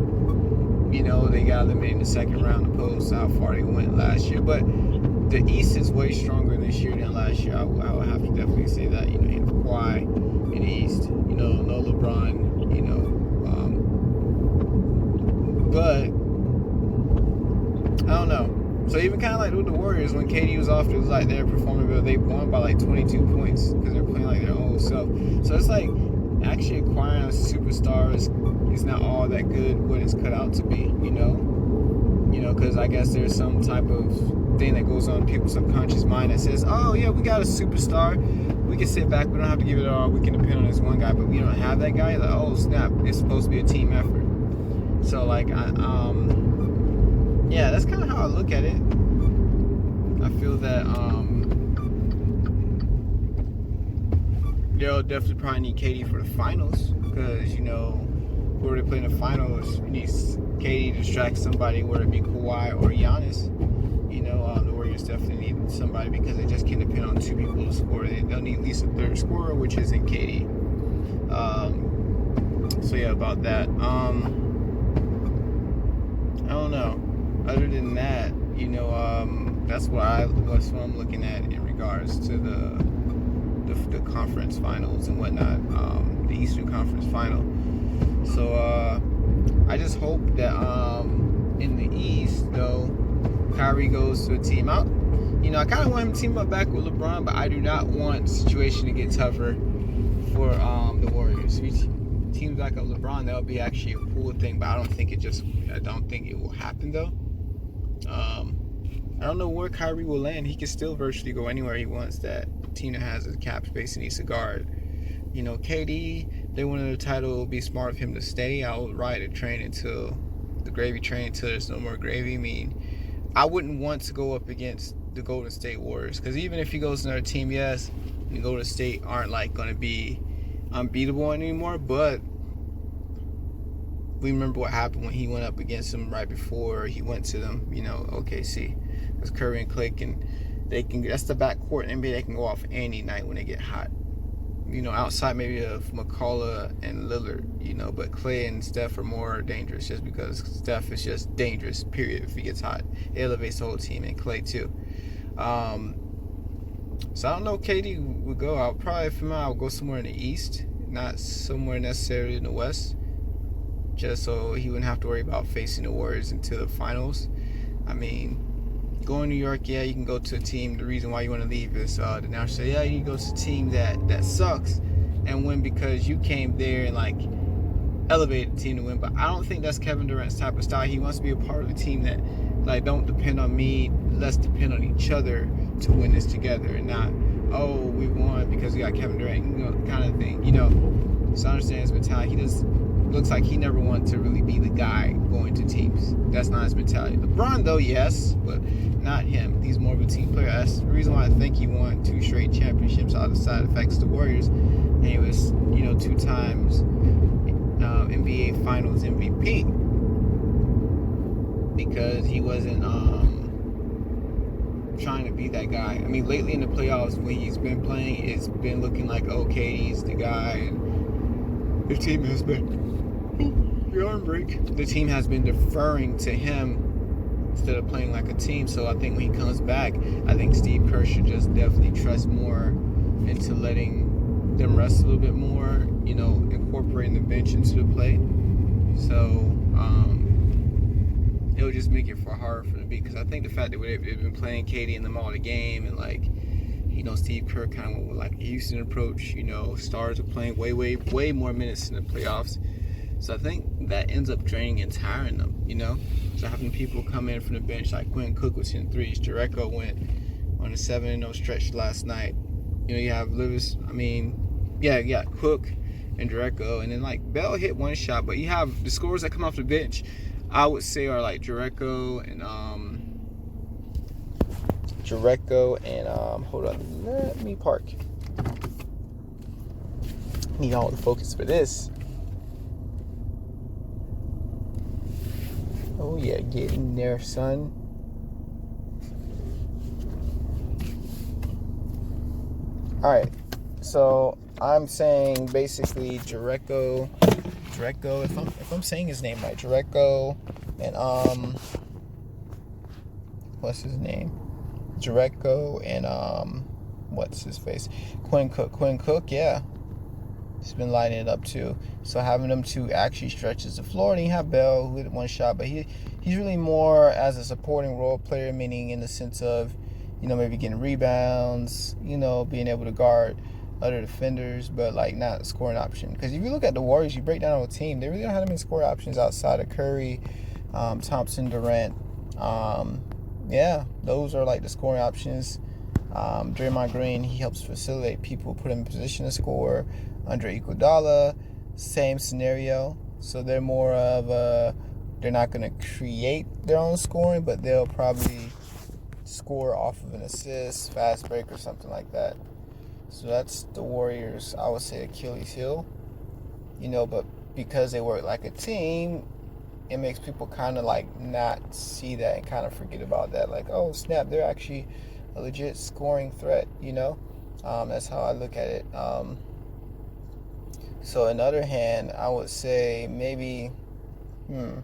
they got eliminated in the second round opposed to how far they went last year. But the East is way stronger this year than last year. I would have to definitely say that. You have Kawhi in the East. No LeBron. But I don't know. So even kind of like with the Warriors, when KD was off, it was like they were performing well. They won by like 22 points because they're playing like their own self. So it's like actually acquiring a superstar is not all that good what it's cut out to be. Because I guess there's some type of thing that goes on in people's subconscious mind that says, oh yeah, we got a superstar. We can sit back. We don't have to give it all. We can depend on this one guy, but we don't have that guy. Like, oh snap, it's supposed to be a team effort. So like, yeah, that's kind of how I look at it. I feel that they'll definitely probably need KD for the finals, because who are they playing in the finals? You need KD to distract somebody, whether it be Kawhi or Giannis. The Warriors definitely need somebody, because they just can't depend on 2 people to score. They'll need at least a 3rd scorer, which isn't KD. So yeah, about that. I don't know. Other than that, that's what I'm looking at in regards to the conference finals and whatnot, the Eastern Conference Final. So I just hope that in the East, though, Kyrie goes to a team out. I kind of want him to team up back with LeBron, but I do not want the situation to get tougher for the Warriors. If he teams back up LeBron, that would be actually a cool thing, but I don't think it will happen though. I don't know where Kyrie will land. He can still virtually go anywhere he wants. That team that has a cap space and needs a guard. KD, they wanted a title. It would be smart of him to stay. I'll ride the train until the gravy train, until there's no more gravy. I mean, I wouldn't want to go up against the Golden State Warriors, because even if he goes to another team, yes, the Golden State aren't like going to be unbeatable anymore, but we remember what happened when he went up against them right before he went to them, OKC. Because Curry and Clay that's the backcourt in NBA. They can go off any night when they get hot. outside maybe of McCullough and Lillard, but Clay and Steph are more dangerous just because Steph is just dangerous, period. If he gets hot, it elevates the whole team, and Clay too. So I don't know KD would go. I'll probably, for me, I'll go somewhere in the East, not somewhere necessarily in the West, just so he wouldn't have to worry about facing the Warriors into the finals. I mean, going to New York, yeah, you can go to a team. The reason why you want to leave is the now say, yeah, you go to a team that sucks and win because you came there and like elevated the team to win. But I don't think that's Kevin Durant's type of style. He wants to be a part of the team that like don't depend on me. Let's depend on each other to win this together, and not we won because we got Kevin Durant, kind of thing. So I understand his mentality. He just looks like he never wanted to really be the guy going to teams. That's not his mentality. LeBron, though, yes, but not him. He's more of a team player. That's the reason why I think he won 2 straight championships out of the side effects of the Warriors. And he was, 2 times NBA Finals MVP because he wasn't trying to be that guy. I mean, lately in the playoffs when he's been playing, it's been looking like, KD's the guy, and the team has been the arm break. The team has been deferring to him instead of playing like a team. So I think when he comes back, I think Steve Kerr should just definitely trust more into letting them rest a little bit more, incorporating the bench into the play. So it'll just make it harder for the beat, because I think the fact that they've been playing KD in them all the game, and like, Steve Kerr kind of went with like a Houston approach. Stars are playing way more minutes in the playoffs. So I think that ends up draining and tiring them, So having people come in from the bench like Quinn Cook was hitting threes. Jericho went on a 7-0 stretch last night. You have Lewis, Cook and Jericho, and then like Bell hit 1 shot, but you have the scorers that come off the bench, I would say, are like Jericho and hold on, let me park. Need all the focus for this. Oh yeah, get in there, son. Alright, so I'm saying basically Jericho, if I'm saying his name right, Jericho and what's his name? Jericho and what's his face? Quinn Cook, yeah. He's been lining it up too. So having them two actually stretches the floor, and you have Bell who hit 1 shot, but he's really more as a supporting role player, meaning in the sense of, maybe getting rebounds, being able to guard other defenders, but like not a scoring option. Because if you look at the Warriors, you break down the whole team, they really don't have that many scoring options outside of Curry, Thompson, Durant. Those are like the scoring options. Draymond Green, he helps facilitate people, put him in position to score. Andre Iguodala, same scenario. So they're more of they're not going to create their own scoring, but they'll probably score off of an assist, fast break, or something like that. So that's the Warriors, I would say, Achilles heel. But because they work like a team, it makes people kind of like not see that and kind of forget about that. Like, oh snap, they're actually a legit scoring threat. That's how I look at it. So on the other hand, I would say maybe, the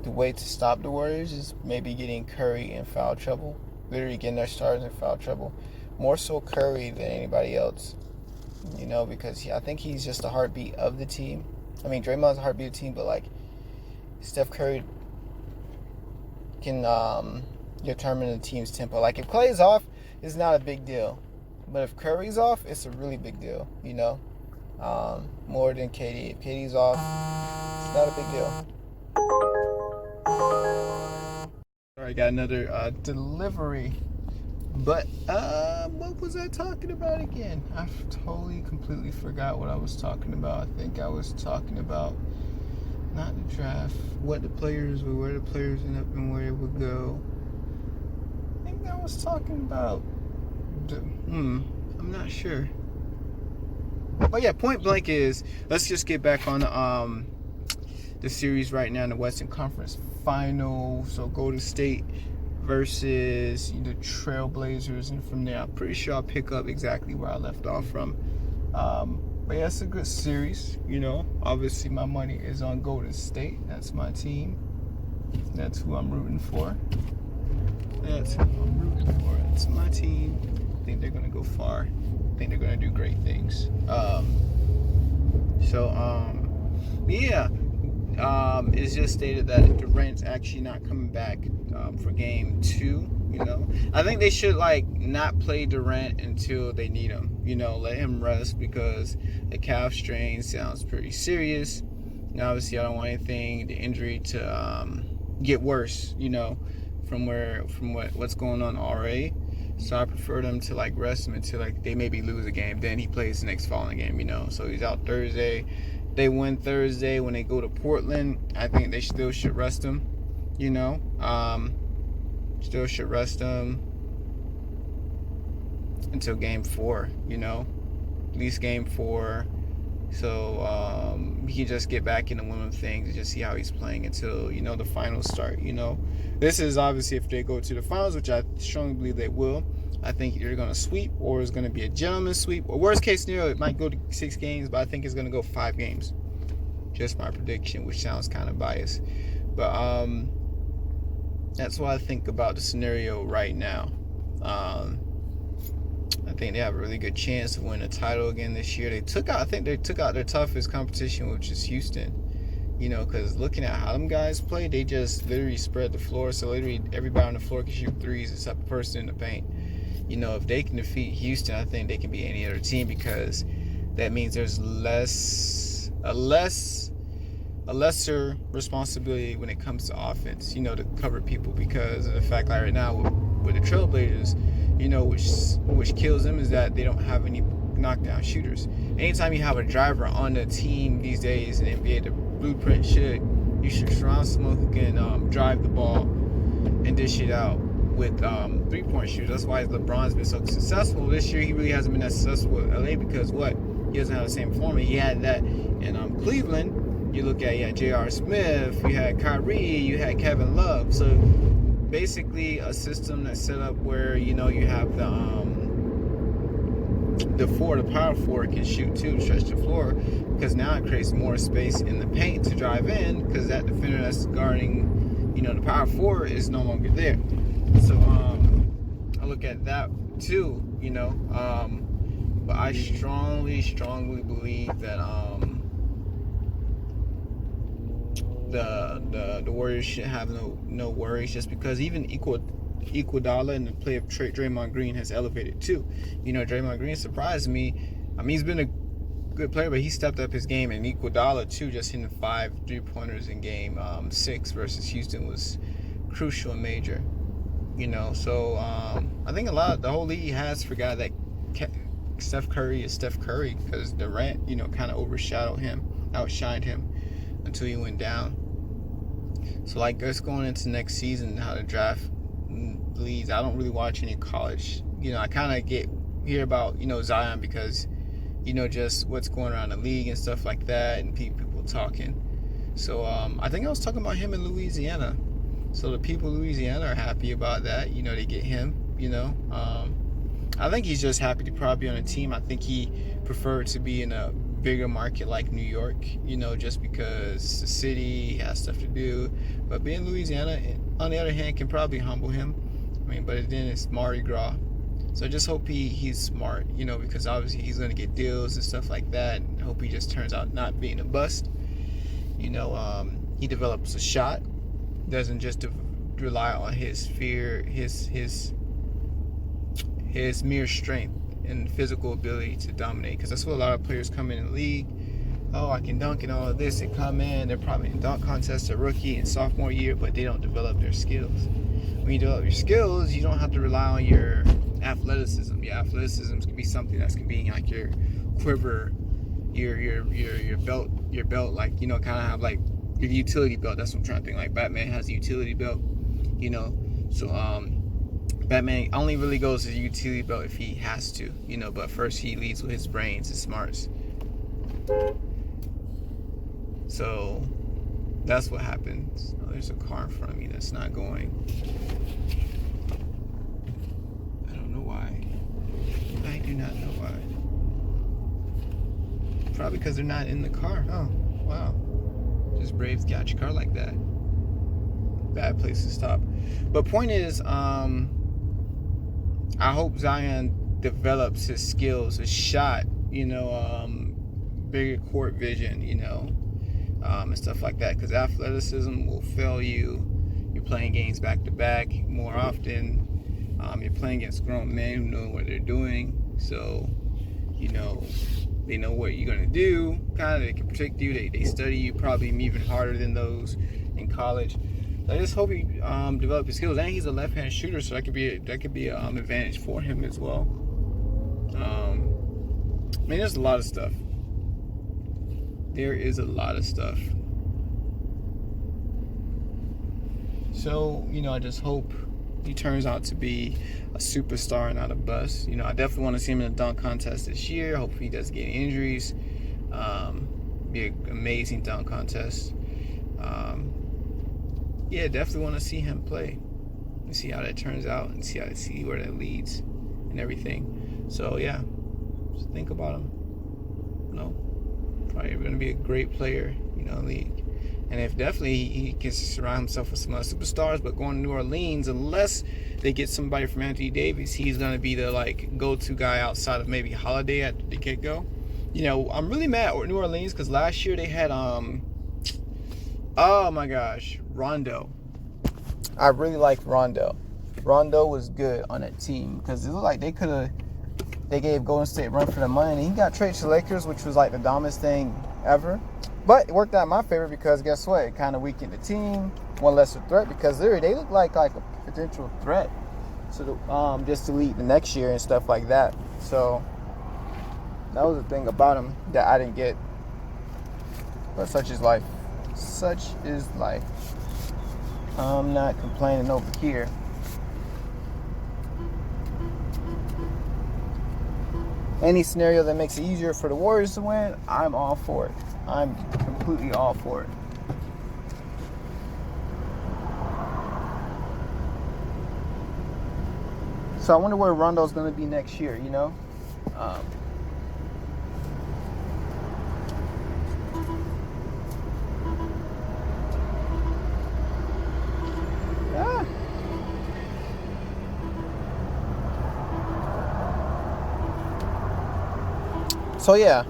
way to stop the Warriors is maybe getting Curry in foul trouble. Literally getting their stars in foul trouble. More so Curry than anybody else. Because I think he's just the heartbeat of the team. I mean, Draymond's the heartbeat of the team, but like, Steph Curry can determine the team's tempo. Like, if Clay's off, it's not a big deal. But if Curry's off, it's a really big deal, more than KD. If KD's off, it's not a big deal. Alright, got another delivery. But, what was I talking about again? I totally, completely forgot what I was talking about. I think I was talking about not the draft, what the players were, where the players end up and where it would go. I think I was talking about I'm not sure. Oh yeah, point blank is, let's just get back on the series right now in the Western Conference Final. So Golden State versus the Trailblazers, and from there I'm pretty sure I'll pick up exactly where I left off from. But yeah, it's a good series. Obviously my money is on Golden State. That's my team. That's who I'm rooting for. That's my team. I think they're gonna go far. I think they're gonna do great things. Yeah. It's just stated that Durant's actually not coming back for game 2. I think they should not play Durant until they need him. Let him rest, because the calf strain sounds pretty serious. Obviously, I don't want the injury to get worse. From what's going on already. So I prefer them to rest him until they maybe lose a game. Then he plays the next following game. So he's out Thursday. They win Thursday. When they go to Portland, I think they still should rest him. Still should rest him until game 4. At least game 4. So he can just get back into one of things and just see how he's playing until the finals start. This is obviously if they go to the finals, which I strongly believe they will. I think they're going to sweep, or it's going to be a gentleman's sweep, or worst case scenario, it might go to 6 games, but I think it's going to go 5 games. Just my prediction, which sounds kind of biased, but that's what I think about the scenario right now. I think they have a really good chance to win a title again this year. I think they took out their toughest competition, which is Houston. Because looking at how them guys play, they just literally spread the floor. So literally everybody on the floor can shoot threes except the person in the paint. If they can defeat Houston, I think they can beat any other team, because that means there's a lesser responsibility when it comes to offense, to cover people, because of the fact right now with the Trailblazers, which kills them is that they don't have any knockdown shooters. Anytime you have a driver on the team these days in the NBA, the blueprint you should surround someone who can drive the ball and dish it out with 3-point shooters. That's why LeBron's been so successful. This year he really hasn't been that successful with LA, because he doesn't have the same form. He had that in Cleveland. You look at J.R. Smith, you had Kyrie, you had Kevin Love. So basically a system that's set up where you have the power forward can shoot too, stretch the floor, because now it creates more space in the paint to drive in, because that defender that's guarding the power forward is no longer there. So I look at that too, but I strongly believe that the Warriors should have no worries, just because even Iguodala in the play of Draymond Green has elevated too. Draymond Green surprised me. He's been a good player, but he stepped up his game, and Iguodala too, just hitting 5 3-pointers in game 6 versus Houston was crucial and major. So I think the whole league has forgot that Steph Curry is Steph Curry, because Durant, kind of outshined him until he went down. So us going into next season, how the draft leads, I don't really watch any college. I kind of hear about Zion, because just what's going around the league and stuff like that, and people talking. So I think I was talking about him in Louisiana. So the people in Louisiana are happy about that. They get him. I think he's just happy to probably be on a team. I think he preferred to be in a bigger market like New York, just because it's a city, has stuff to do. But being Louisiana, on the other hand, can probably humble him. But then it's Mardi Gras. So I just hope he's smart, because obviously he's going to get deals and stuff like that. And hope he just turns out not being a bust. He develops a shot, doesn't just rely on his fear, his mere strength and physical ability to dominate. Because that's what a lot of players come in the league. Oh, I can dunk and all of this. They come in, they're probably in dunk contests a rookie and sophomore year, but they don't develop their skills. When you develop your skills, you don't have to rely on your athleticism. Your athleticism can be something that's can be like your quiver, your belt, like kind of have like your utility belt. That's what I'm trying to think. Like Batman has a utility belt, So Batman only really goes to the utility belt if he has to, But first he leads with his brains, his smarts. So That's what happens. Oh, there's a car in front of me that's not going. I don't know why. I do not know why. Probably because they're not in the car. Oh, wow. Just Braves got your car like that. Bad place to stop. But point is, I hope Zion develops his skills, his shot, bigger court vision, and stuff like that. Because athleticism will fail you. You're playing games back to back more often. You're playing against grown men who know what they're doing. So, they know what you're going to do. Kind of, they can protect you. They study you probably even harder than those in college. I just hope he develop his skills. And he's a left-handed shooter, so that could be an advantage for him as well. There's a lot of stuff. There is a lot of stuff. So, I just hope he turns out to be a superstar and not a bust. I definitely want to see him in a dunk contest this year. Hopefully he doesn't get any injuries. Be an amazing dunk contest. Definitely want to see him play and see how that turns out and see where that leads and everything. So yeah, just think about him. Probably going to be a great player, in the league. And if definitely he can surround himself with some other superstars, but going to New Orleans, unless they get somebody from Anthony Davis, he's going to be the go-to guy outside of maybe Holiday at the get-go. I'm really mad at New Orleans because last year they had oh my gosh, Rondo. I really liked Rondo. Rondo was good on that team because it looked like they gave Golden State a run for the money, and he got traded to the Lakers, which was like the dumbest thing ever. But it worked out in my favor because guess what? It kind of weakened the team, one lesser threat, because they look like a potential threat to just to lead the next year and stuff like that. So that was the thing about him that I didn't get. But such is life. Such is life. I'm not complaining over here. Any scenario that makes it easier for the Warriors to win, I'm all for it. I'm completely all for it. So I wonder where Rondo's going to be next year, Yeah. So yeah,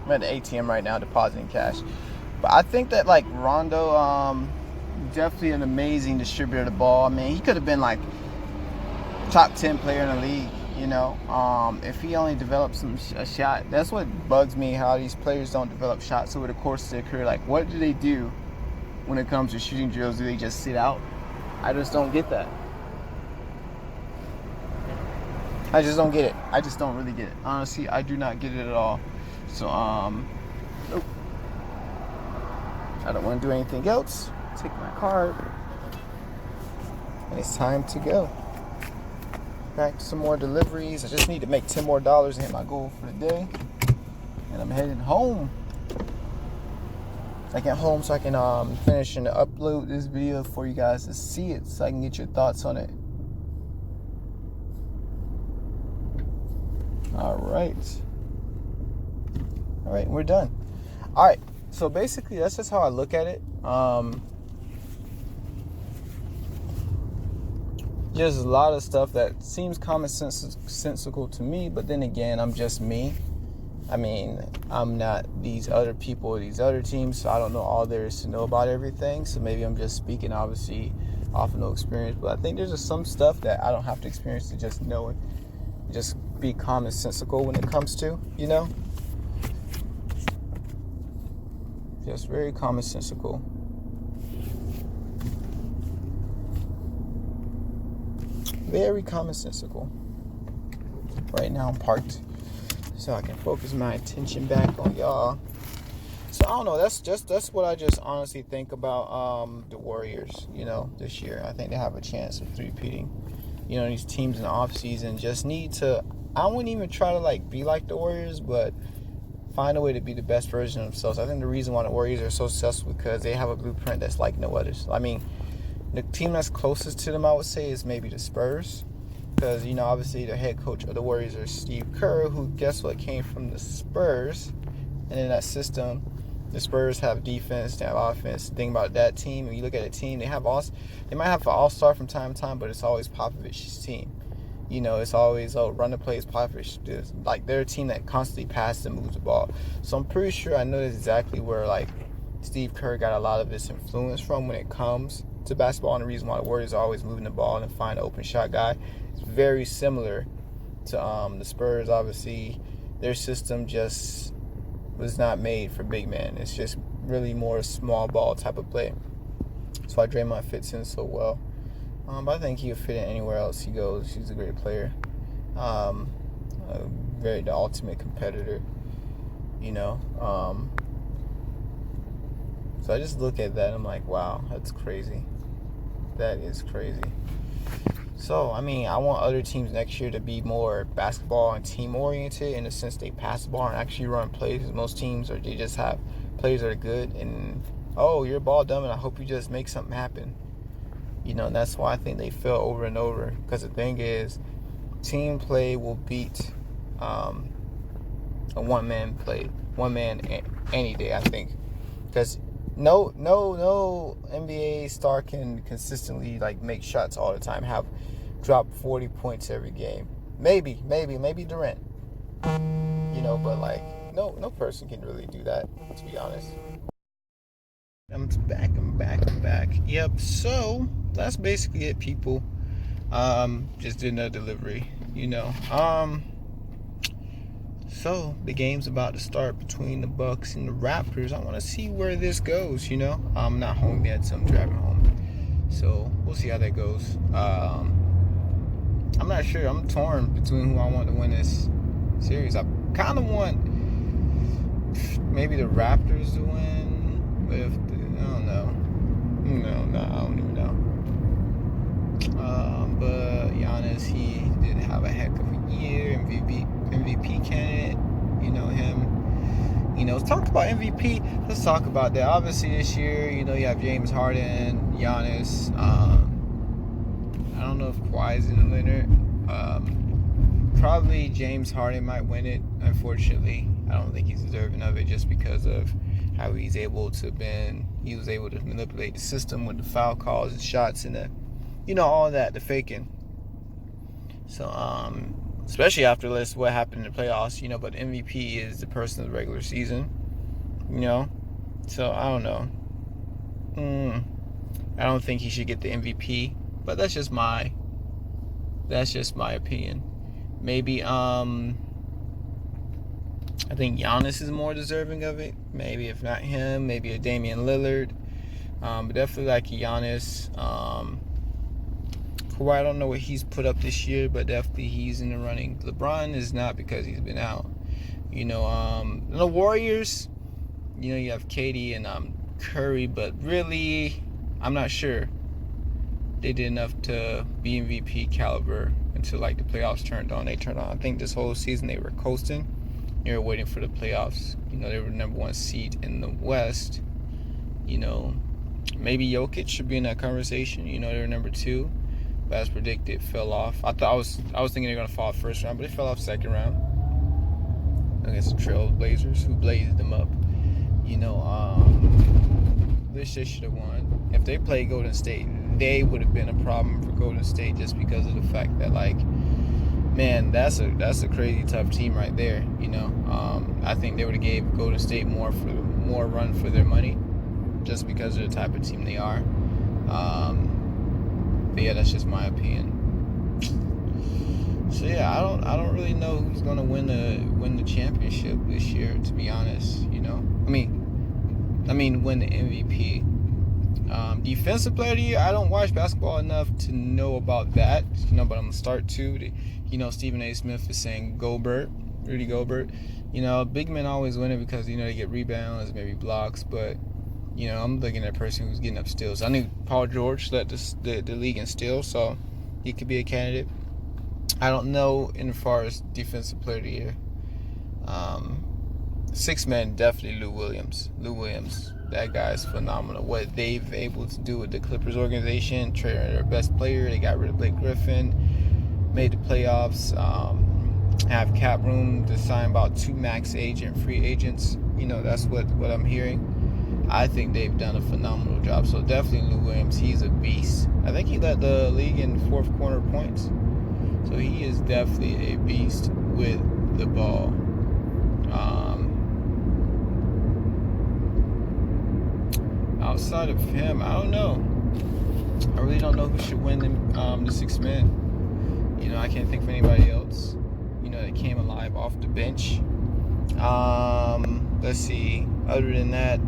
I'm at the ATM right now depositing cash. But I think that Rondo, definitely an amazing distributor of the ball. He could have been top 10 player in the league, if he only developed a shot. That's what bugs me, how these players don't develop shots over the course of their career. What do they do when it comes to shooting drills? Do they just sit out? I just don't get that. I just don't get it. I just don't really get it. Honestly, I do not get it at all. So, nope. I don't want to do anything else. Take my card. And it's time to go. Back to some more deliveries. I just need to make $10 more and hit my goal for the day. And I'm heading home. I get home so I can finish and upload this video for you guys to see it, so I can get your thoughts on it. All right, we're done. All right, so basically that's just how I look at it. There's a lot of stuff that seems commonsensical to me, but then again, I'm just me. I'm not these other people or these other teams, so I don't know all there is to know about everything. So maybe I'm just speaking, obviously, off of no experience. But I think there's just some stuff that I don't have to experience to just know it. Just be commonsensical when it comes to, Just very commonsensical. Very commonsensical. Right now I'm parked so I can focus my attention back on y'all. So I don't know, that's what I just honestly think about the Warriors, this year. I think they have a chance of three-peating. These teams in the off season just need to, I wouldn't even try to be like the Warriors, but find a way to be the best version of themselves. I think the reason why the Warriors are so successful is because they have a blueprint that's like no others. I mean, the team that's closest to them, I would say, is maybe the Spurs. Because, obviously the head coach of the Warriors is Steve Kerr, who, guess what, came from the Spurs. And in that system, the Spurs have defense, they have offense. The thing about that team, when you look at a team, they might have an all-star from time to time, but it's always Popovich's team. It's always, run the plays, Popovich. Like, they're a team that constantly passes and moves the ball. So I'm pretty sure I know exactly where, Steve Kerr got a lot of his influence from when it comes to basketball, and the reason why the Warriors are always moving the ball and find an open shot guy. It's very similar to the Spurs. Obviously, their system just was not made for big men. It's just really more small ball type of play. That's why Draymond fits in so well. But I think he'll fit in anywhere else he goes. He's a great player. The ultimate competitor. So I just look at that and I'm like, wow, that's crazy. That is crazy. So, I want other teams next year to be more basketball and team-oriented in the sense they pass the ball and actually run plays. Most teams, they just have players that are good and, you're a ball dumb and I hope you just make something happen. And that's why I think they fail over and over. Because the thing is, team play will beat a one-man play. One-man any day, I think. Because no NBA star can consistently make shots all the time, drop 40 points every game. Maybe Durant. But no person can really do that, to be honest. I'm back. Yep, so that's basically it, people. Just did another delivery, So the game's about to start between the Bucks and the Raptors. I want to see where this goes. I'm not home yet, so I'm driving home. So we'll see how that goes. I'm not sure. I'm torn between who I want to win this series. I kind of want maybe the Raptors to win, but I don't know. No, I don't even know. But Giannis, he did have a heck of a year. MVP candidate, him. Let's talk about MVP. Let's talk about that. Obviously, this year, you have James Harden, Giannis. I don't know if Kawhi's in the Leonard. Probably James Harden might win it. Unfortunately, I don't think he's deserving of it just because of how he was able to manipulate the system with the foul calls and shots and all that, the faking. So, especially after what happened in the playoffs, but MVP is the person of the regular season, So, I don't know. I don't think he should get the MVP, but that's just my opinion. Maybe, I think Giannis is more deserving of it. Maybe if not him, maybe a Damian Lillard. But definitely Giannis. Kawhi, I don't know what he's put up this year, but definitely he's in the running. LeBron is not because he's been out. The Warriors, you have KD and Curry, but really, I'm not sure they did enough to be MVP caliber until the playoffs turned on. They turned on. I think this whole season they were coasting. They were waiting for the playoffs. They were number one seed in the West. Maybe Jokic should be in that conversation. They were number 2. But as predicted, fell off. I was thinking they were gonna fall first round, but they fell off second round against the Trail Blazers, who blazed them up. Wish they should have won. If they played Golden State, they would have been a problem for Golden State just because of the fact that man, that's a crazy tough team right there. I think they would have gave Golden State more run for their money, just because of the type of team they are. But yeah, that's just my opinion. So yeah, I don't really know who's gonna win the championship this year, to be honest. Win the MVP. Defensive player of the year, I don't watch basketball enough to know about that. But I'm gonna start to. Stephen A. Smith is saying Rudy Gobert. Big men always win it because they get rebounds, maybe blocks, but. I'm looking at a person who's getting up steals. I knew Paul George led the league in steals, so he could be a candidate. I don't know in far as defensive player of the year. Six men, definitely Lou Williams. Lou Williams, that guy's phenomenal. What they've able to do with the Clippers organization, trading their best player, they got rid of Blake Griffin, made the playoffs, have cap room to sign about 2 max agent free agents. That's what I'm hearing. I think they've done a phenomenal job. So definitely Lou Williams, he's a beast. I think he led the league in fourth quarter points. So he is definitely a beast with the ball. Outside of him, I don't know. I really don't know who should win the six men. I can't think of anybody else. That came alive off the bench. Let's see. Other than that,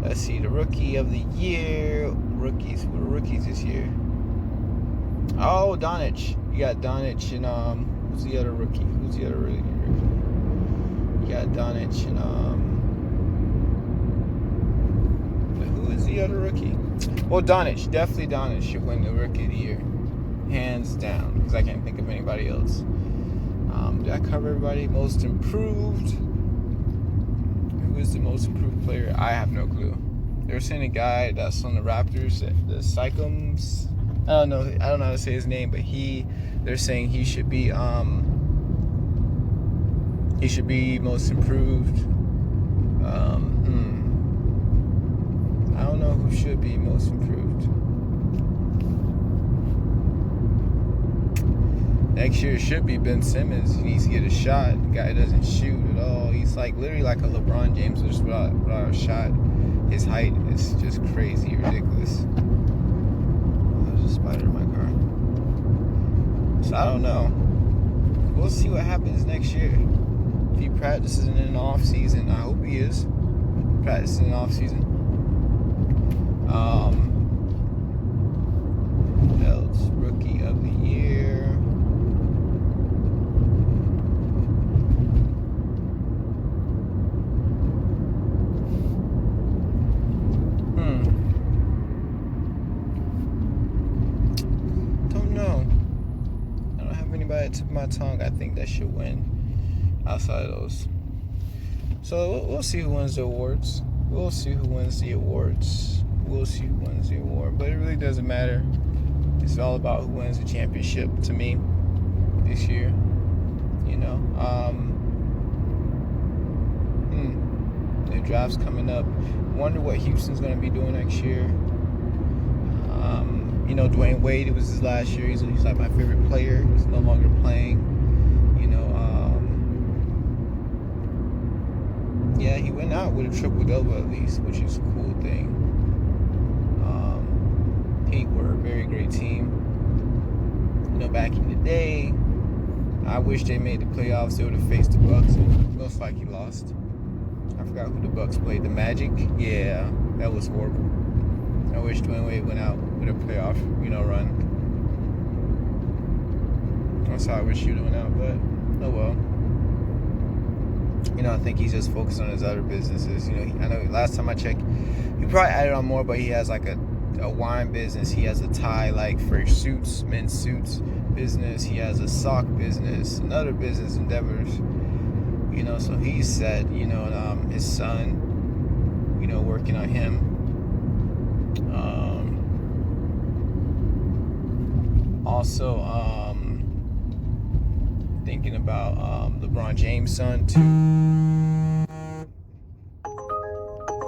let's see. The rookie of the year. Rookies. Who are rookies this year? Oh, Doncic. You got Doncic and who's the other rookie? You got Doncic and who is the other rookie? Well, Doncic. Definitely Doncic should win the rookie of the year, hands down. Because I can't think of anybody else. Did I cover everybody? Most improved. Who is the most improved player? I have no clue. They're saying a guy that's on the Raptors, the Sycoms. I don't know how to say his name, but they're saying he should be most improved. I don't know who should be most improved. Next year it should be Ben Simmons. He needs to get a shot. The guy doesn't shoot at all. He's literally like a LeBron James, just without a shot. His height is just crazy, ridiculous. Oh, there's a spider in my car. So I don't know. We'll see what happens next year. If he practices in the off season, I hope he is. Practicing in the off season. What else? Rookie of the year. Don't know. I don't have anybody at the tip of my tongue I think that should win outside of those. So we'll see who wins the awards. We'll see who wins the award. But it really doesn't matter. It's all about who wins the championship to me this year. The draft's coming up. Wonder what Houston's going to be doing next year. Dwayne Wade, it was his last year. He's like my favorite player. He's no longer playing. Yeah, he went out with a triple-double at least, which is a cool thing. Heat were a very great team. Back in the day, I wish they made the playoffs. They would have faced the Bucks and most likely lost. I forgot who the Bucks played. The Magic? Yeah, that was horrible. I wish Dwayne Wade went out with a playoff, run. That's how I wish he would have went out, but oh well. I think he's just focused on his other businesses. I know last time I checked, he probably added on more, but he has like a wine business. He has a tie for suits, men's suits business. He has a sock business and other business endeavors. So he's set. And his son, working on him. Also, thinking about LeBron James' son too.